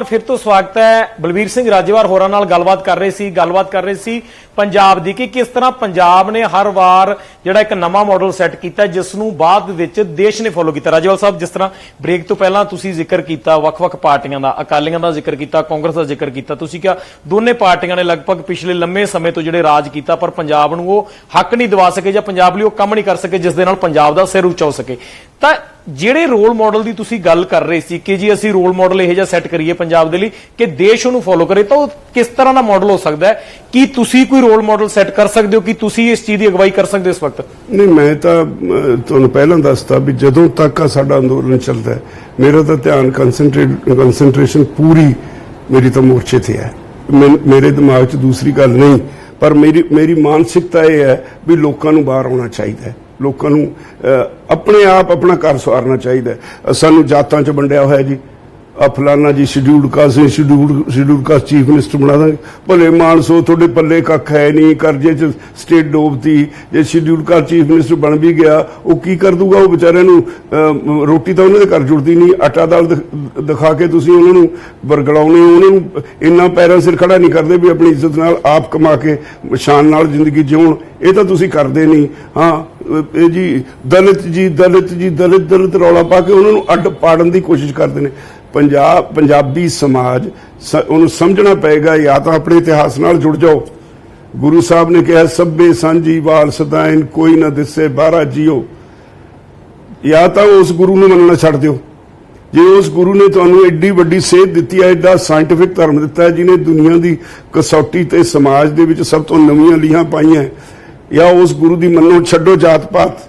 फिर तो स्वागत है। बलबीर सिंह राजेवार होरां नाल गलबात कर रहे सी पंजाब दी कि किस तरह पंजाब ने हर वार जिहड़ा एक नवां मॉडल सैट कीता जिस नूं बाद विच देश ने फॉलो कीता। राजेवाल साहब, जिस तरह ब्रेक तो पहलां तुसीं जिक्र कीता वख-वख पार्टियां दा, अकालियां दा जिक्र कीता, कांग्रेस दा जिक्र कीता, तुसीं क्या दोने पार्टियां ने लगभग पिछले लंबे समय तो जिहड़े राज कीता पर पंजाब नूं वो हक नहीं दिवा सके जां पंजाब लई वो काम नहीं कर सके जिस दे नाल पंजाब दा सिर उच्चा हो सके। तां ਜਿਹੜੇ रोल मॉडल की तुसीं गल कर रहे सी कि जी असीं रोल मॉडल इहो जिहा सैट करिए पंजाब दे लई कि देश उहनूं फॉलो करे, तो किस तरह का मॉडल हो सकता है? कि तुसीं कोई रोल मॉडल सैट कर सकते हो कि तुसीं इस चीज़ की अगवाई कर सकते हो इस वक्त? नहीं, मैं तो तुहानूं पहलां दसता भी जदों तक साडा अंदोलन चलदा है मेरा तो ध्यान कंसनट्रेशन पूरी मेरी तो मोर्चे ते है। मेरे दिमाग 'च दूसरी गल नहीं, पर मेरी मानसिकता यह है भी लोगों नूं बाहर आउणा चाहीदा है, लोगों नूं अपने आप अपना घर सवारना चाहिए। सानू जातां च वंडिया होया जी, फलाना जी शेड्यूल्ड कास्ट चीफ मिनिस्टर बना देंगे, भले मानसो थोड़े पल्ले कख है नहीं, करजे च स्टेट डोबती, जे शेड्यूल्ड कास्ट चीफ मिनिस्टर बन भी गया वो की कर दूगा? वो बेचारे रोटी तो उन्होंने घर जुड़ती नहीं, आटा दाल दिखा के तुसीं उन्होंने बरगलाउने, उन्होंने इन्ना पैरों सिर खड़ा नहीं करते भी अपनी इज्जत नाल आप कमा के शान नाल जिंदगी जिउण, ये तो तुसीं करदे नहीं। हाँ जी दलित रौला पा के उन्होंने अड्ड पाड़न की कोशिश करते हैं। पंजाबी समाज उन्हें समझना पेगा, या तो अपने इतिहास नाल जुड़ जाओ। गुरु साहब ने कहा सभे सांझी वाल सदाइन कोई ना दिसे बारह जियो, या तो उस गुरु ने मनना छड़ दो। जे उस गुरु ने तुहानूं एड्डी वड्डी सेध दित्ती है, एड्डा साइंटिफिक धर्म दिता है जिन्हें दुनिया की कसौटी ते समाज दे विच सब तो नवीं लीहां पाईआं, या उस गुरु की मनो छड्डो जात पात,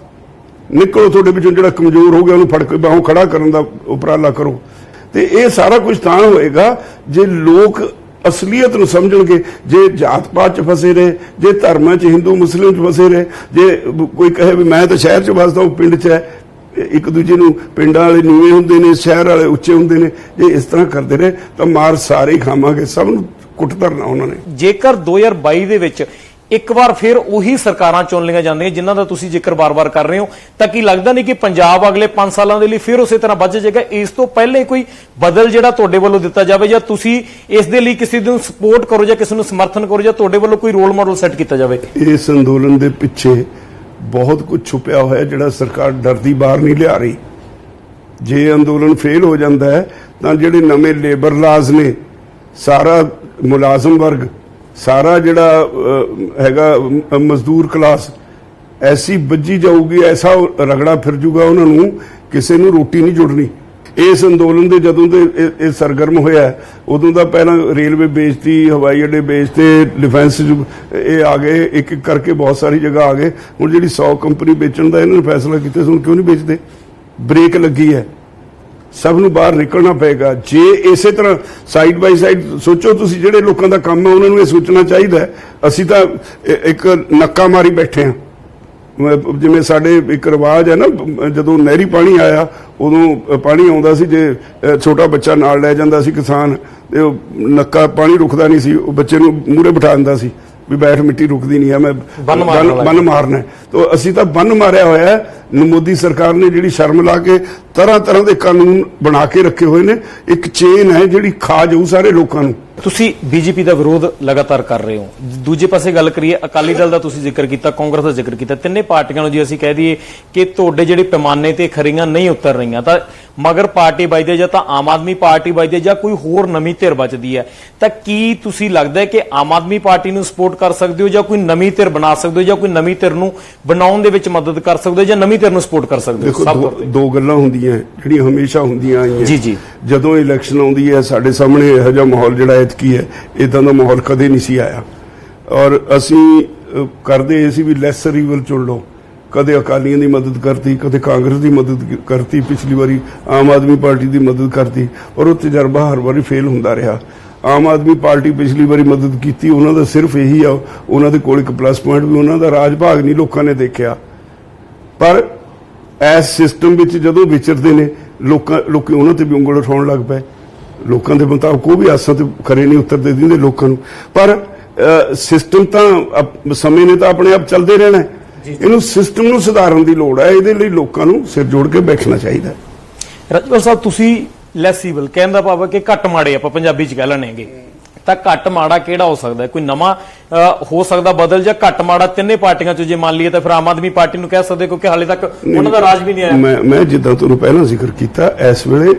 निकलो थोड़े विचों जिहड़ा कमजोर हो गया उन्होंने फड़ के बाहों खड़ा करने का उपराला करो। तो ये सारा कुछ तां होएगा जे लोग असलीयत नूं समझणगे। जे जात पात च फसे रहे, जे धर्मां च हिंदू मुस्लिम च फसे रहे, जे कोई कहे भी मैं तो शहर च वसदा हूं पिंड च है, एक दूजे नूं पिंडां वाले नीवें हुंदे ने शहर वाले उच्चे हुंदे ने, जे इस तरह करते रहे तो मार सारे ही खावांगे, सब नूं कुट धरना उन्होंने। जेकर 2022 दे विच एक बार फिर उही सरकारां चुन लिया जांदियां जिन्हां दा तुसीं जिक्र बार-बार कर रहे हो, तां की लगदा नहीं कि पंजाब अगले 5 सालों के लिए फिर उस तरह वध जाएगा? इस तो पहले कोई बदल जिहड़ा तुहाडे वल्लों दिता जावे जां तुसीं इस दे लई किसी नूं सपोर्ट करो जां किसी नूं समर्थन करो जां तुहाडे वल्लों कोई रोल मॉडल सैट किया जावे? इस अंदोलन दे पिछे बहुत कुछ छुपिया होया जिहड़ा सरकार डरदी बाहर नहीं लिया रही। जे अंदोलन फेल हो जाता है तां जिहड़े नवे लेबर लाज ने, सारा मुलाजम वर्ग, सारा जिहड़ा हैगा मजदूर क्लास ऐसी बज्जी जाऊगी, ऐसा रगड़ा फिर जूगा, उन्होंने किसी नूं रोटी नहीं जुड़नी। इस अंदोलन के जदों दे सरगर्म होया उदों दा पहला रेलवे बेचती, हवाई अड्डे बेचते, डिफेंस ये आ गए, एक एक करके बहुत सारी जगह आ गए। हुण जिहड़ी 100 कंपनी बेचण दा इन्होंने फैसला किया, हुण क्यों नहीं बेचते? ब्रेक लगी है, सब नूं बाहर निकलना पेगा। जे इसे तरह साइड बाई साइड सोचो, तुसीं जिहड़े लोकां दा काम है उन्होंने सोचना चाहिए। असीं तां एक नक्का मारी बैठे हैं, जिवें साडे एक रिवाज है ना, जदों नहरी पानी आया उदों पानी आउंदा सी, जे छोटा बच्चा नाल लै जांदा सी किसान ते नक्का पानी रुकदा नहीं सी, बच्चे नूं मूहरे बिठा दिंदा सी भी बैठ, मिट्टी रुकदी नहीं है, मैं बन मारना है। तो असीं तां बन मारिया होया है। मोदी सरकार ने जिहड़ी शर्म ला के तरह तरह के कानून बना के रखे हुए ने, एक चेन है जिहड़ी खा जाऊ सारे लोगों नूं। तुसीं बीजेपी का विरोध लगातार कर रहे हो, दूजे पासे गल करिए अकाली दल का तुसीं जिक्र किया, कांग्रेस का जिक्र किया, तिन्ने पार्टियां नूं जे असीं कह दईए कि तुहाडे जिहड़े पैमाने ते खरियां नहीं उतर रहीआं तां मगर पार्टी बचदी है जां तां आम आदमी पार्टी बचदी है जां कोई होर नवीं धिर बचदी है, तां की तुसीं लगदा है कि आम आदमी पार्टी नूं सपोर्ट कर सकदे हो जां कोई नवीं धिर बना सकदे हो जां कोई नवीं धिर नूं बनाउण दे विच मदद कर सकदे हो जां नवीं धिर नूं सपोर्ट कर सकदे हो? देखो, दो गल्लां हुंदियां जिहड़ियां हमेशा हुंदियां आईआं। जी जी, जदों इलैक्शन आउंदी है साडे सामने इहो जिहा माहौल जिहड़ा ऐतकी है, इदां दा माहौल कदे नहीं सी आया। और असीं करदे इह सी भी लैसर ईवल चुन लो, कदे अकालियां दी मदद करती, कदे कांग्रेस की मदद करती, पिछली बारी आम आदमी पार्टी की मदद करती, और वो तजर्बा हर बारी फेल हुंदा रहा। आम आदमी पार्टी पिछली बारी मदद की, उन्होंने सिर्फ यही आ, उन्होंने कोल एक प्लस पॉइंट भी उन्होंने राज भाग नहीं लोगों ने देखा। पर इस सिस्टम में जदों विचरते हैं लोग उन्होंने भी उंगल उठाउण लग पे, लोगों के मुताबिक वो भी आसां ते खरे नहीं उतरते दिंदे लोगों नूं। पर सिस्टम तां समय ने तां अपने आप चलते रहना है, इहनूं सिस्टम नूं सुधारन दी लोड़ है, इहदे लई लोकां नूं सिर जोड़ के बैठना चाहिए। राजेवाल साहब, तुसीं ਲੈਸੀਬਲ ਕਹਿਣ ਦਾ ਭਾਵ ਹੈ ਕਿ ਘੱਟ ਮਾੜੇ ਆਪਾਂ ਪੰਜਾਬੀ ਚ ਕਹਿ ਲੈਣਗੇ। ਤਾਂ ਘੱਟ ਮਾੜਾ ਕਿਹੜਾ ਹੋ ਸਕਦਾ ਹੈ? ਕੋਈ ਨਵਾਂ ਹੋ ਸਕਦਾ ਬਦਲ, ਜਾਂ ਘੱਟ ਮਾੜਾ ਤਿੰਨੇ ਪਾਰਟੀਆਂ ਚ ਜੇ ਮੰਨ ਲਈਏ ਤਾਂ ਫਿਰ ਆਮ ਆਦਮੀ ਪਾਰਟੀ ਨੂੰ ਕਹਿ ਸਕਦੇ, ਕਿਉਂਕਿ ਹਾਲੇ ਤੱਕ ਉਹਨਾਂ ਦਾ ਰਾਜ ਵੀ ਨਹੀਂ ਆਇਆ। ਮੈਂ ਜਿੱਦਾਂ ਤੁਹਾਨੂੰ ਪਹਿਲਾਂ ਜ਼ਿਕਰ ਕੀਤਾ, ਇਸ ਵੇਲੇ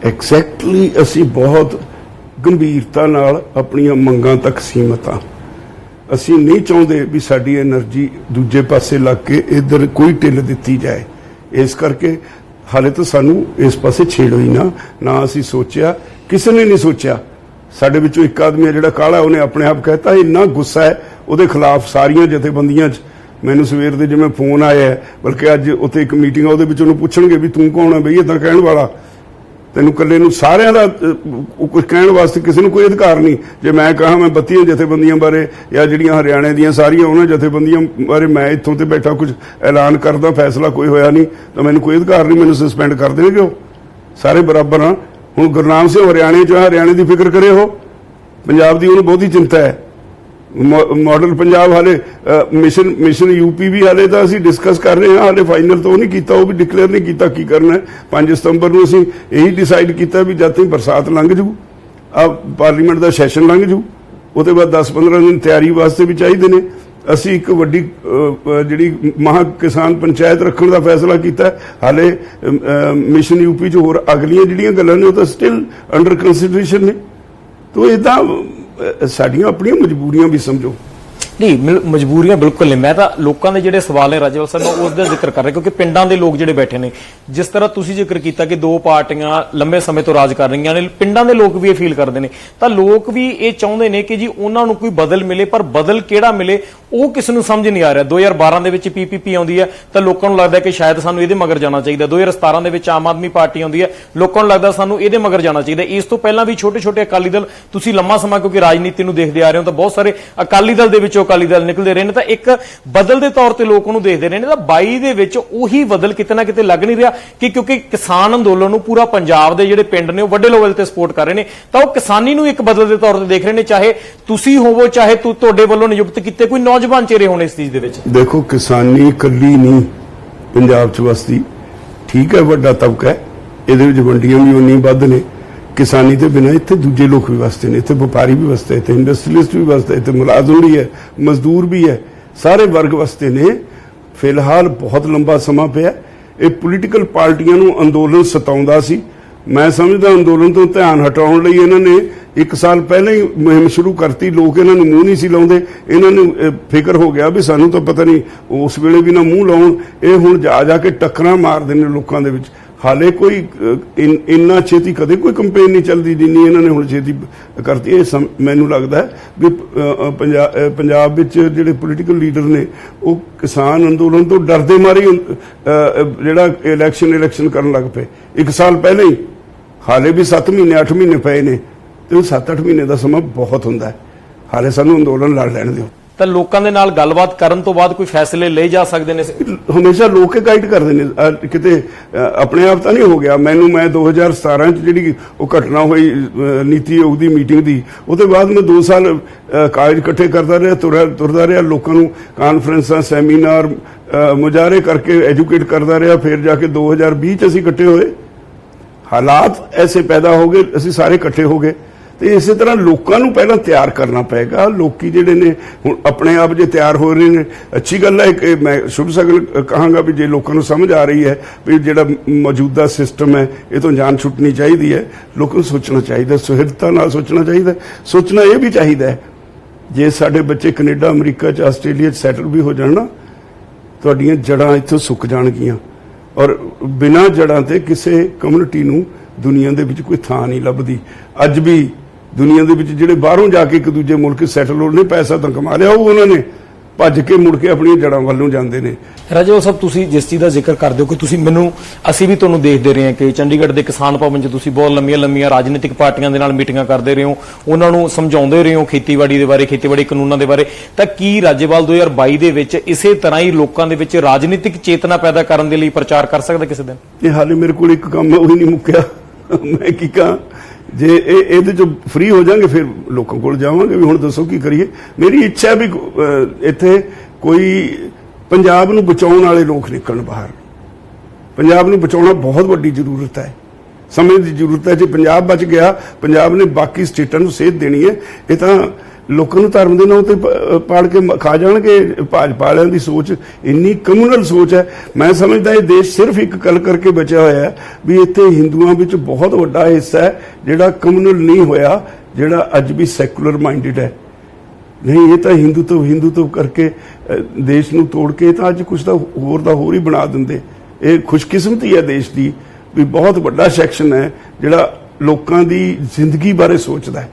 ਐਗਜ਼ੈਕਟਲੀ ਅਸੀਂ ਬਹੁਤ ਗੰਭੀਰਤਾ ਨਾਲ ਆਪਣੀਆਂ ਮੰਗਾਂ ਤੱਕ ਸੀਮਤ ਹਾਂ। ਅਸੀਂ ਨਹੀਂ ਚਾਹੁੰਦੇ ਵੀ ਸਾਡੀ એનર્ਜੀ ਦੂਜੇ ਪਾਸੇ ਲੱਗ ਕੇ ਇੱਧਰ ਕੋਈ ਢਿੱਲ ਦਿੱਤੀ ਜਾਏ। ਇਸ ਕਰਕੇ ਹਾਲੇ ਤਾਂ ਸਾਨੂੰ ਇਸ ਪਾਸੇ ਛੇੜੋ ਹੀ ਨਾ ਅਸੀਂ ਸੋਚਿਆ, ਕਿਸੇ ਨੇ ਨਹੀਂ ਸੋਚਿਆ। ਸਾਡੇ ਵਿੱਚੋਂ ਇੱਕ ਆਦਮੀ ਹੈ ਜਿਹੜਾ ਕਾਲਾ, ਉਹਨੇ ਆਪਣੇ ਆਪ ਕਹਿਤਾ, ਇੰਨਾ ਗੁੱਸਾ ਹੈ ਉਹਦੇ ਖਿਲਾਫ ਸਾਰੀਆਂ ਜਥੇਬੰਦੀਆਂ 'ਚ। ਮੈਨੂੰ ਸਵੇਰ ਦੇ ਜਿਵੇਂ ਫੋਨ ਆਇਆ, ਬਲਕਿ ਅੱਜ ਉੱਥੇ ਇੱਕ ਮੀਟਿੰਗ ਆ, ਉਹਦੇ ਵਿੱਚ ਉਹਨੂੰ ਪੁੱਛਣਗੇ ਵੀ ਤੂੰ ਕੌਣ ਹੈ ਬਈ ਏਦਾਂ ਕਹਿਣ ਵਾਲਾ, ਤੈਨੂੰ ਇਕੱਲੇ ਨੂੰ ਸਾਰਿਆਂ ਦਾ ਕੁਝ ਕਹਿਣ ਵਾਸਤੇ ਕਿਸੇ ਨੂੰ ਕੋਈ ਅਧਿਕਾਰ ਨਹੀਂ। ਜੇ ਮੈਂ ਕਹਾਂ ਮੈਂ 32 ਜਥੇਬੰਦੀਆਂ ਬਾਰੇ ਜਾਂ ਜਿਹੜੀਆਂ ਹਰਿਆਣੇ ਦੀਆਂ ਸਾਰੀਆਂ ਉਹਨਾਂ ਜਥੇਬੰਦੀਆਂ ਬਾਰੇ ਮੈਂ ਇੱਥੋਂ ਤੇ ਬੈਠਾ ਕੁਝ ਐਲਾਨ ਕਰਦਾ, ਫੈਸਲਾ ਕੋਈ ਹੋਇਆ ਨਹੀਂ, ਤਾਂ ਮੈਨੂੰ ਕੋਈ ਅਧਿਕਾਰ ਨਹੀਂ, ਮੈਨੂੰ ਸਸਪੈਂਡ ਕਰ ਦੇਣਗੇ। ਉਹ ਸਾਰੇ ਬਰਾਬਰ ਆ। ਹੁਣ ਗੁਰਨਾਮ ਸਿੰਘ ਹਰਿਆਣੇ 'ਚ, ਹਰਿਆਣੇ ਦੀ ਫਿਕਰ ਕਰੇ, ਉਹ ਪੰਜਾਬ ਦੀ ਉਹਨੂੰ ਬਹੁਤੀ ਚਿੰਤਾ ਹੈ। ਮਾਡਲ ਪੰਜਾਬ ਹਾਲੇ ਮਿਸ਼ਨ ਯੂਪੀ ਵੀ ਹਾਲੇ ਤਾਂ ਅਸੀਂ ਡਿਸਕਸ ਕਰ ਰਹੇ ਹਾਂ, ਹਾਲੇ ਫਾਈਨਲ ਤਾਂ ਉਹ ਨਹੀਂ ਕੀਤਾ, ਉਹ ਵੀ ਡਿਕਲੇਅਰ ਨਹੀਂ ਕੀਤਾ ਕੀ ਕਰਨਾ ਹੈ। 5 ਸਤੰਬਰ ਨੂੰ ਅਸੀਂ ਇਹੀ ਡਿਸਾਈਡ ਕੀਤਾ ਵੀ ਜਦ ਤੱਕ ਬਰਸਾਤ ਲੰਘ ਜੂ, ਆ ਪਾਰਲੀਮੈਂਟ ਦਾ ਸੈਸ਼ਨ ਲੰਘ ਜੂ, ਉਹਦੇ ਬਾਅਦ 10-15 ਦਿਨ ਤਿਆਰੀ ਵਾਸਤੇ ਵੀ ਚਾਹੀਦੇ ਨੇ। ਅਸੀਂ ਇੱਕ ਵੱਡੀ ਜਿਹੜੀ ਮਹਾ ਕਿਸਾਨ ਪੰਚਾਇਤ ਰੱਖਣ ਦਾ ਫੈਸਲਾ ਕੀਤਾ। ਹਾਲੇ ਮਿਸ਼ਨ ਯੂਪੀ 'ਚ ਹੋਰ ਅਗਲੀਆਂ ਜਿਹੜੀਆਂ ਗੱਲਾਂ ਨੇ ਉਹ ਤਾਂ ਸਟਿਲ ਅੰਡਰ ਕੰਸੀਡਰੇਸ਼ਨ ਨੇ। ਤੋ ਇਦਾਂ ਸਾਡੀਆਂ ਆਪਣੀਆਂ ਮਜਬੂਰੀਆਂ ਵੀ ਸਮਝੋ। ਨਹੀਂ, ਮਜਬੂਰੀਆਂ ਬਿਲਕੁਲ ਨਹੀਂ। ਮੈਂ ਤਾਂ ਲੋਕਾਂ ਦੇ ਜਿਹੜੇ ਸਵਾਲ ਨੇ ਰਾਜੇਵਾਲ ਸਾਹਿਬ, ਮੈਂ ਉਸ ਦਾ ਜ਼ਿਕਰ ਕਰ ਰਿਹਾ, ਕਿਉਂਕਿ ਪਿੰਡਾਂ ਦੇ ਲੋਕ ਜਿਹੜੇ ਬੈਠੇ ਨੇ, ਜਿਸ ਤਰ੍ਹਾਂ ਤੁਸੀਂ ਜ਼ਿਕਰ ਕੀਤਾ ਕਿ 2 ਪਾਰਟੀਆਂ ਲੰਬੇ ਸਮੇਂ ਤੋਂ ਰਾਜ ਕਰ ਰਹੀਆਂ ਨੇ, ਪਿੰਡਾਂ ਦੇ ਲੋਕ ਵੀ ਇਹ ਫੀਲ ਕਰਦੇ ਨੇ। ਤਾਂ ਲੋਕ ਵੀ ਇਹ ਚਾਹੁੰਦੇ ਨੇ ਕਿ ਜੀ ਉਹਨਾਂ ਨੂੰ ਕੋਈ ਬਦਲ ਮਿਲੇ, ਪਰ ਬਦਲ ਕਿਹੜਾ ਮਿਲੇ ਉਹ ਕਿਸ ਨੂੰ ਸਮਝ ਨਹੀਂ ਆ ਰਿਹਾ। 2012 ਦੇ ਵਿੱਚ PPP ਆਉਂਦੀ ਹੈ ਤਾਂ ਲੋਕਾਂ ਨੂੰ ਲੱਗਦਾ ਕਿ ਸ਼ਾਇਦ ਸਾਨੂੰ ਇਹਦੇ ਮਗਰ ਜਾਣਾ ਚਾਹੀਦਾ। 2017 ਦੇ ਵਿੱਚ ਆਮ ਆਦਮੀ ਪਾਰਟੀ ਆਉਂਦੀ ਹੈ, ਲੋਕਾਂ ਨੂੰ ਲੱਗਦਾ ਸਾਨੂੰ ਇਹਦੇ ਮਗਰ ਜਾਣਾ ਚਾਹੀਦਾ। ਇਸ ਤੋਂ ਪਹਿਲਾਂ ਵੀ ਛੋਟੇ-ਛੋਟੇ ਅਕਾਲੀ ਦਲ, ਤੁਸੀਂ ਲੰਮਾ ਸਮਾਂ ਕਿਉਂਕਿ ਰਾਜਨੀਤੀ ਨੂੰ ਦੇਖਦੇ ਆ ਰਹੇ ਹੋ, ਤਾਂ ਬਹੁਤ ਸਾਰੇ ਅਕਾਲੀ ਦਲ ਦੇ ਵਿੱਚੋਂ ਅਕਾਲੀ ਦਲ ਨਿਕਲਦੇ ਰਹੇ ਨੇ, ਤਾਂ ਇੱਕ ਬਦਲ ਦੇ ਤੌਰ ਤੇ ਲੋਕ ਨੂੰ ਦੇਖਦੇ ਰਹੇ ਨੇ। ਤਾਂ 22 ਦੇ ਵਿੱਚ ਉਹੀ ਬਦਲ ਕਿਤੇ ਨਾ ਕਿਤੇ ਲੱਗ ਨਹੀਂ ਰਿਹਾ ਕਿ ਕਿਉਂਕਿ ਕਿਸਾਨ ਅੰਦੋਲਨ ਨੂੰ ਪੂਰਾ ਪੰਜਾਬ ਦੇ ਜਿਹੜੇ ਪਿੰਡ ਨੇ ਉਹ ਵੱਡੇ ਲੈਵਲ ਤੇ ਸਪੋਰਟ ਕਰ ਰਹੇ ਨੇ, ਤਾਂ ਉਹ ਕਿਸਾਨੀ ਨੂੰ ਇੱਕ ਬਦਲ ਦੇ ਤੌਰ ਤੇ ਦੇਖ ਰਹੇ ਨੇ। ਚਾਹੇ ਤੁਸੀਂ ਹੋਵੋ, ਚਾਹੇ ਤੁਹਾਡੇ ਵੱਲੋਂ ਨਿਯੁਕਤ ਕੀਤੇ ਕੋਈ ਨੌਜਵਾਨ ਚਿਹਰੇ ਹੋਣ ਇਸ ਚੀਜ਼ ਦੇ ਵਿੱਚ। ਦੇਖੋ, ਕਿਸਾਨੀ ਇਕੱਲੀ ਨਹੀਂ ਪੰਜਾਬ 'ਚ ਵਸਦੀ, ਠੀਕ ਹੈ, ਵੱਡਾ ਤਬਕਾ ਹੈ, ਇਹਦੇ ਵਿੱਚ ਵੰਡੀਆਂ ਵੀ ਉਨੀ ਵੱਧ ਨੇ। ਕਿਸਾਨੀ ਦੇ ਬਿਨਾਂ ਇੱਥੇ ਦੂਜੇ ਲੋਕ ਵੀ ਵਸਦੇ ਨੇ, ਇੱਥੇ ਵਪਾਰੀ ਵੀ ਵਸਦੇ, ਇੱਥੇ ਇੰਡਸਟਰੀਲਿਸਟ ਵੀ ਵਸਦੇ, ਇੱਥੇ ਮੁਲਾਜ਼ਮ ਵੀ ਹੈ, ਮਜ਼ਦੂਰ ਵੀ ਹੈ, ਸਾਰੇ ਵਰਗ ਵਸਦੇ ਨੇ। ਫਿਲਹਾਲ ਬਹੁਤ ਲੰਬਾ ਸਮਾਂ ਪਿਆ। ਇਹ ਪੋਲੀਟੀਕਲ ਪਾਰਟੀਆਂ ਨੂੰ ਅੰਦੋਲਨ ਸਤਾਉਂਦਾ ਸੀ। ਮੈਂ ਸਮਝਦਾ ਅੰਦੋਲਨ ਤੋਂ ਧਿਆਨ ਹਟਾਉਣ ਲਈ ਇਹਨਾਂ ਨੇ 1 ਸਾਲ ਪਹਿਲਾਂ ਹੀ ਮੁਹਿੰਮ ਸ਼ੁਰੂ ਕਰਤੀ। ਲੋਕ ਇਹਨਾਂ ਨੂੰ ਮੂੰਹ ਨਹੀਂ ਸੀ ਲਾਉਂਦੇ, ਇਹਨਾਂ ਨੂੰ ਫਿਕਰ ਹੋ ਗਿਆ ਵੀ ਸਾਨੂੰ ਤਾਂ ਪਤਾ ਨਹੀਂ, ਉਸ ਵੇਲੇ ਵੀ ਨਾ ਮੂੰਹ ਲਾਉਣ। ਇਹ ਹੁਣ ਜਾ ਕੇ ਟੱਕਰਾਂ ਮਾਰਦੇ ਨੇ ਲੋਕਾਂ ਦੇ ਵਿੱਚ। ਹਾਲੇ ਕੋਈ ਇੰਨਾ ਛੇਤੀ ਕਦੇ ਕੋਈ ਕੰਪੇਨ ਨਹੀਂ ਚੱਲਦੀ ਜਿੰਨੀ ਇਹਨਾਂ ਨੇ ਹੁਣ ਛੇਤੀ ਕਰਤੀ। ਇਹ ਮੈਨੂੰ ਲੱਗਦਾ ਹੈ ਵੀ ਪੰਜਾਬ ਵਿੱਚ ਜਿਹੜੇ ਪੋਲੀਟੀਕਲ ਲੀਡਰ ਨੇ ਉਹ ਕਿਸਾਨ ਅੰਦੋਲਨ ਤੋਂ ਡਰਦੇ ਮਾਰੇ ਜਿਹੜਾ ਇਲੈਕਸ਼ਨ ਕਰਨ ਲੱਗ ਪਏ 1 ਸਾਲ ਪਹਿਲਾਂ ਹੀ। ਹਾਲੇ ਵੀ 7 ਮਹੀਨੇ 8 ਮਹੀਨੇ ਪਏ ਨੇ, ਤੇ 7-8 ਮਹੀਨੇ ਦਾ ਸਮਾਂ ਬਹੁਤ ਹੁੰਦਾ ਹੈ। ਹਾਲੇ ਸਾਨੂੰ ਅੰਦੋਲਨ ਲੜ ਲੈਣ ਦਿਓ। ਤਾਂ ਲੋਕਾਂ ਦੇ ਨਾਲ ਗੱਲਬਾਤ ਕਰਨ ਤੋਂ ਬਾਅਦ ਕੋਈ ਫੈਸਲੇ ਲਏ ਜਾ ਸਕਦੇ ਨੇ। ਹਮੇਸ਼ਾ ਲੋਕ ਗਾਈਡ ਕਰਦੇ ਨੇ, ਕਿਤੇ ਆਪਣੇ ਆਪ ਤਾਂ ਨਹੀਂ ਹੋ ਗਿਆ। ਮੈਂ 2017 ਚ ਜਿਹੜੀ ਉਹ ਘਟਨਾ ਹੋਈ ਨੀਤੀ ਆਯੋਗ ਦੀ ਮੀਟਿੰਗ ਦੀ, ਉਹਦੇ ਬਾਅਦ ਮੈਂ 2 ਸਾਲ ਕਾਗਜ਼ ਇਕੱਠੇ ਕਰਦਾ ਰਿਹਾ, ਤੁਰਦਾ ਰਿਹਾ, ਲੋਕਾਂ ਨੂੰ ਕਾਨਫਰੰਸਾਂ, ਸੈਮੀਨਾਰ, ਮੁਜ਼ਾਹਰੇ ਕਰਕੇ ਐਜੂਕੇਟ ਕਰਦਾ ਰਿਹਾ। ਫਿਰ ਜਾ ਕੇ 2020 ਚ ਅਸੀਂ ਇਕੱਠੇ ਹੋਏ, ਹਾਲਾਤ ਐਸੇ ਪੈਦਾ ਹੋ ਗਏ, ਅਸੀਂ ਸਾਰੇ ਇਕੱਠੇ ਹੋ ਗਏ। ਤੇ ਇਸੇ ਤਰ੍ਹਾਂ ਲੋਕਾਂ ਨੂੰ ਪਹਿਲਾਂ ਤਿਆਰ ਕਰਨਾ ਪਏਗਾ। ਲੋਕੀ ਜਿਹੜੇ ਨੇ ਹੁਣ ਆਪਣੇ ਆਪ ਜੇ ਤਿਆਰ ਹੋ ਰਹੇ ਨੇ, ਅੱਛੀ ਗੱਲ ਹੈ। ਮੈਂ ਸ਼ੁਭ ਸ਼ਗਨ ਕਹਾਂਗਾ ਵੀ ਜੇ ਲੋਕਾਂ ਨੂੰ ਸਮਝ ਆ ਰਹੀ ਹੈ ਵੀ ਜਿਹੜਾ ਮੌਜੂਦਾ ਸਿਸਟਮ ਹੈ ਇਹ ਤੋਂ ਜਾਨ ਛੁੱਟਣੀ ਚਾਹੀਦੀ ਹੈ, ਲੋਕਾਂ ਨੂੰ ਸੋਚਣਾ ਚਾਹੀਦਾ, ਸੁਹਿਰਦਤਾ ਨਾਲ ਸੋਚਣਾ ਚਾਹੀਦਾ। ਸੋਚਣਾ ਇਹ ਵੀ ਚਾਹੀਦਾ ਹੈ ਜੇ ਸਾਡੇ ਬੱਚੇ ਕੈਨੇਡਾ, ਅਮਰੀਕਾ 'ਚ, ਆਸਟ੍ਰੇਲੀਆ 'ਚ ਸੈਟਲ ਵੀ ਹੋ ਜਾਣ ਨਾ, ਤੁਹਾਡੀਆਂ ਜੜ੍ਹਾਂ ਇੱਥੋਂ ਸੁੱਕ ਜਾਣਗੀਆਂ। ਔਰ ਬਿਨਾਂ ਜੜ੍ਹਾਂ ਤੇ ਕਿਸੇ ਕਮਿਊਨਿਟੀ ਨੂੰ ਦੁਨੀਆ ਦੇ ਵਿੱਚ ਕੋਈ ਥਾਂ ਨਹੀਂ ਲੱਭਦੀ। ਅੱਜ ਵੀ ਦੁਨੀਆ ਦੇ ਵਿੱਚ ਜਿਹੜੇ ਬਾਹਰੋਂ ਜਾ ਕੇ ਇੱਕ ਦੂਜੇ ਮੁਲਕ ਸੈਟਲ ਹੋਣ ਨੇ, ਪੈਸਾ ਤਾਂ ਕਮਾ ਲਿਆ, ਉਹ ਉਹਨਾਂ ਨੇ ਭੱਜ ਕੇ ਮੁੜ ਕੇ ਆਪਣੀਆਂ ਜੜ੍ਹਾਂ ਵੱਲ ਨੂੰ ਜਾਂਦੇ ਨੇ। ਰਾਜੇਵਾਲ ਸਾਹਿਬ, ਤੁਸੀਂ ਜਿਸ ਚੀਜ਼ ਦਾ ਜ਼ਿਕਰ ਕਰਦੇ ਹੋ ਕਿ ਅਸੀਂ ਵੀ ਤੁਹਾਨੂੰ ਦੇਖਦੇ ਰਹੇ ਹਾਂ ਕਿ ਚੰਡੀਗੜ੍ਹ ਦੇ ਕਿਸਾਨ ਭਵਨ 'ਚ ਤੁਸੀਂ ਬਹੁਤ ਲੰਮੀਆਂ ਰਾਜਨੀਤਿਕ ਪਾਰਟੀਆਂ ਦੇ ਨਾਲ ਮੀਟਿੰਗਾਂ ਕਰਦੇ ਰਹੇ ਹੋ, ਉਹਨਾਂ ਨੂੰ ਸਮਝਾਉਂਦੇ ਰਹੇ ਹੋ ਖੇਤੀਬਾੜੀ ਦੇ ਬਾਰੇ, ਖੇਤੀਬਾੜੀ ਕਾਨੂੰਨਾਂ ਦੇ ਬਾਰੇ। ਤਾਂ ਕੀ ਰਾਜੇਵਾਲ 2022 ਦੇ ਵਿੱਚ ਇਸੇ ਤਰ੍ਹਾਂ ਹੀ ਲੋਕਾਂ ਦੇ ਵਿੱਚ ਰਾਜਨੀਤਿਕ ਚੇਤਨਾ ਪੈਦਾ ਕਰਨ ਦੇ ਲਈ ਪ੍ਰਚਾਰ ਕਰ ਸਕਦਾ ਕਿਸੇ ਦਿਨ? ਇਹ ਹਾਲੇ ਮੇਰੇ ਕੋਲ ਇੱਕ ਕੰਮ ਉਹ ਹੀ ਨਹੀਂ ਮੁੱਕਿਆ। ਮੈਂ ਕੀ ਕਹਾਂ, ਜੇ ਇਹਦੇ ਚ ਫ੍ਰੀ ਹੋ ਜਾਾਂਗੇ ਫਿਰ ਲੋਕਾਂ ਕੋਲ ਜਾਵਾਂਗੇ ਵੀ ਹੁਣ ਦੱਸੋ ਕੀ ਕਰੀਏ। ਮੇਰੀ ਇੱਛਾ ਵੀ ਇੱਥੇ ਕੋਈ ਪੰਜਾਬ ਨੂੰ ਬਚਾਉਣ ਵਾਲੇ ਲੋਕ ਨਿਕਲਣ ਬਾਹਰ। ਪੰਜਾਬ ਨੂੰ ਬਚਾਉਣਾ ਬਹੁਤ ਵੱਡੀ ਜ਼ਰੂਰਤ ਹੈ। ਸਮੇਂ ਦੀ ਜ਼ਰੂਰਤ ਹੈ। ਜੇ ਪੰਜਾਬ ਬਚ ਗਿਆ, ਪੰਜਾਬ ਨੇ ਬਾਕੀ ਸਟੇਟਾਂ ਨੂੰ ਸੇਧ ਦੇਣੀ ਹੈ। ਇਹ ਤਾਂ ਲੋਕਾਂ ਨੂੰ ਧਰਮ ਦੇ ਨਾਂ ਤੇ ਪਾੜ ਕੇ ਖਾ ਜਾਣਗੇ। ਭਾਜਪਾ ਵਾਲਿਆਂ ਦੀ ਸੋਚ ਇੰਨੀ ਕਮਿਊਨਲ ਸੋਚ ਹੈ। ਮੈਂ ਸਮਝਦਾ ਇਹ ਦੇਸ਼ ਸਿਰਫ ਇੱਕ ਗੱਲ ਕਰਕੇ ਬਚਿਆ ਹੋਇਆ ਹੈ ਵੀ ਇੱਥੇ ਹਿੰਦੂਆਂ ਵਿੱਚ ਬਹੁਤ ਵੱਡਾ ਹਿੱਸਾ ਹੈ ਜਿਹੜਾ ਕਮਿਊਨਲ ਨਹੀਂ ਹੋਇਆ, ਜਿਹੜਾ ਅੱਜ ਵੀ ਸੈਕੂਲਰ ਮਾਈਂਡਡ ਹੈ। ਨਹੀਂ, ਇਹ ਤਾਂ ਹਿੰਦੂ ਤੋਂ ਕਰਕੇ ਦੇਸ਼ ਨੂੰ ਤੋੜ ਕੇ ਤਾਂ ਅੱਜ ਕੁਝ ਤਾਂ ਹੋਰ ਦਾ ਹੋਰ ਹੀ ਬਣਾ ਦਿੰਦੇ। ਇਹ ਖੁਸ਼ਕਿਸਮਤੀ ਹੈ ਦੇਸ਼ ਦੀ ਵੀ ਬਹੁਤ ਵੱਡਾ ਸੈਕਸ਼ਨ ਹੈ ਜਿਹੜਾ ਲੋਕਾਂ ਦੀ ਜ਼ਿੰਦਗੀ ਬਾਰੇ ਸੋਚਦਾ ਹੈ।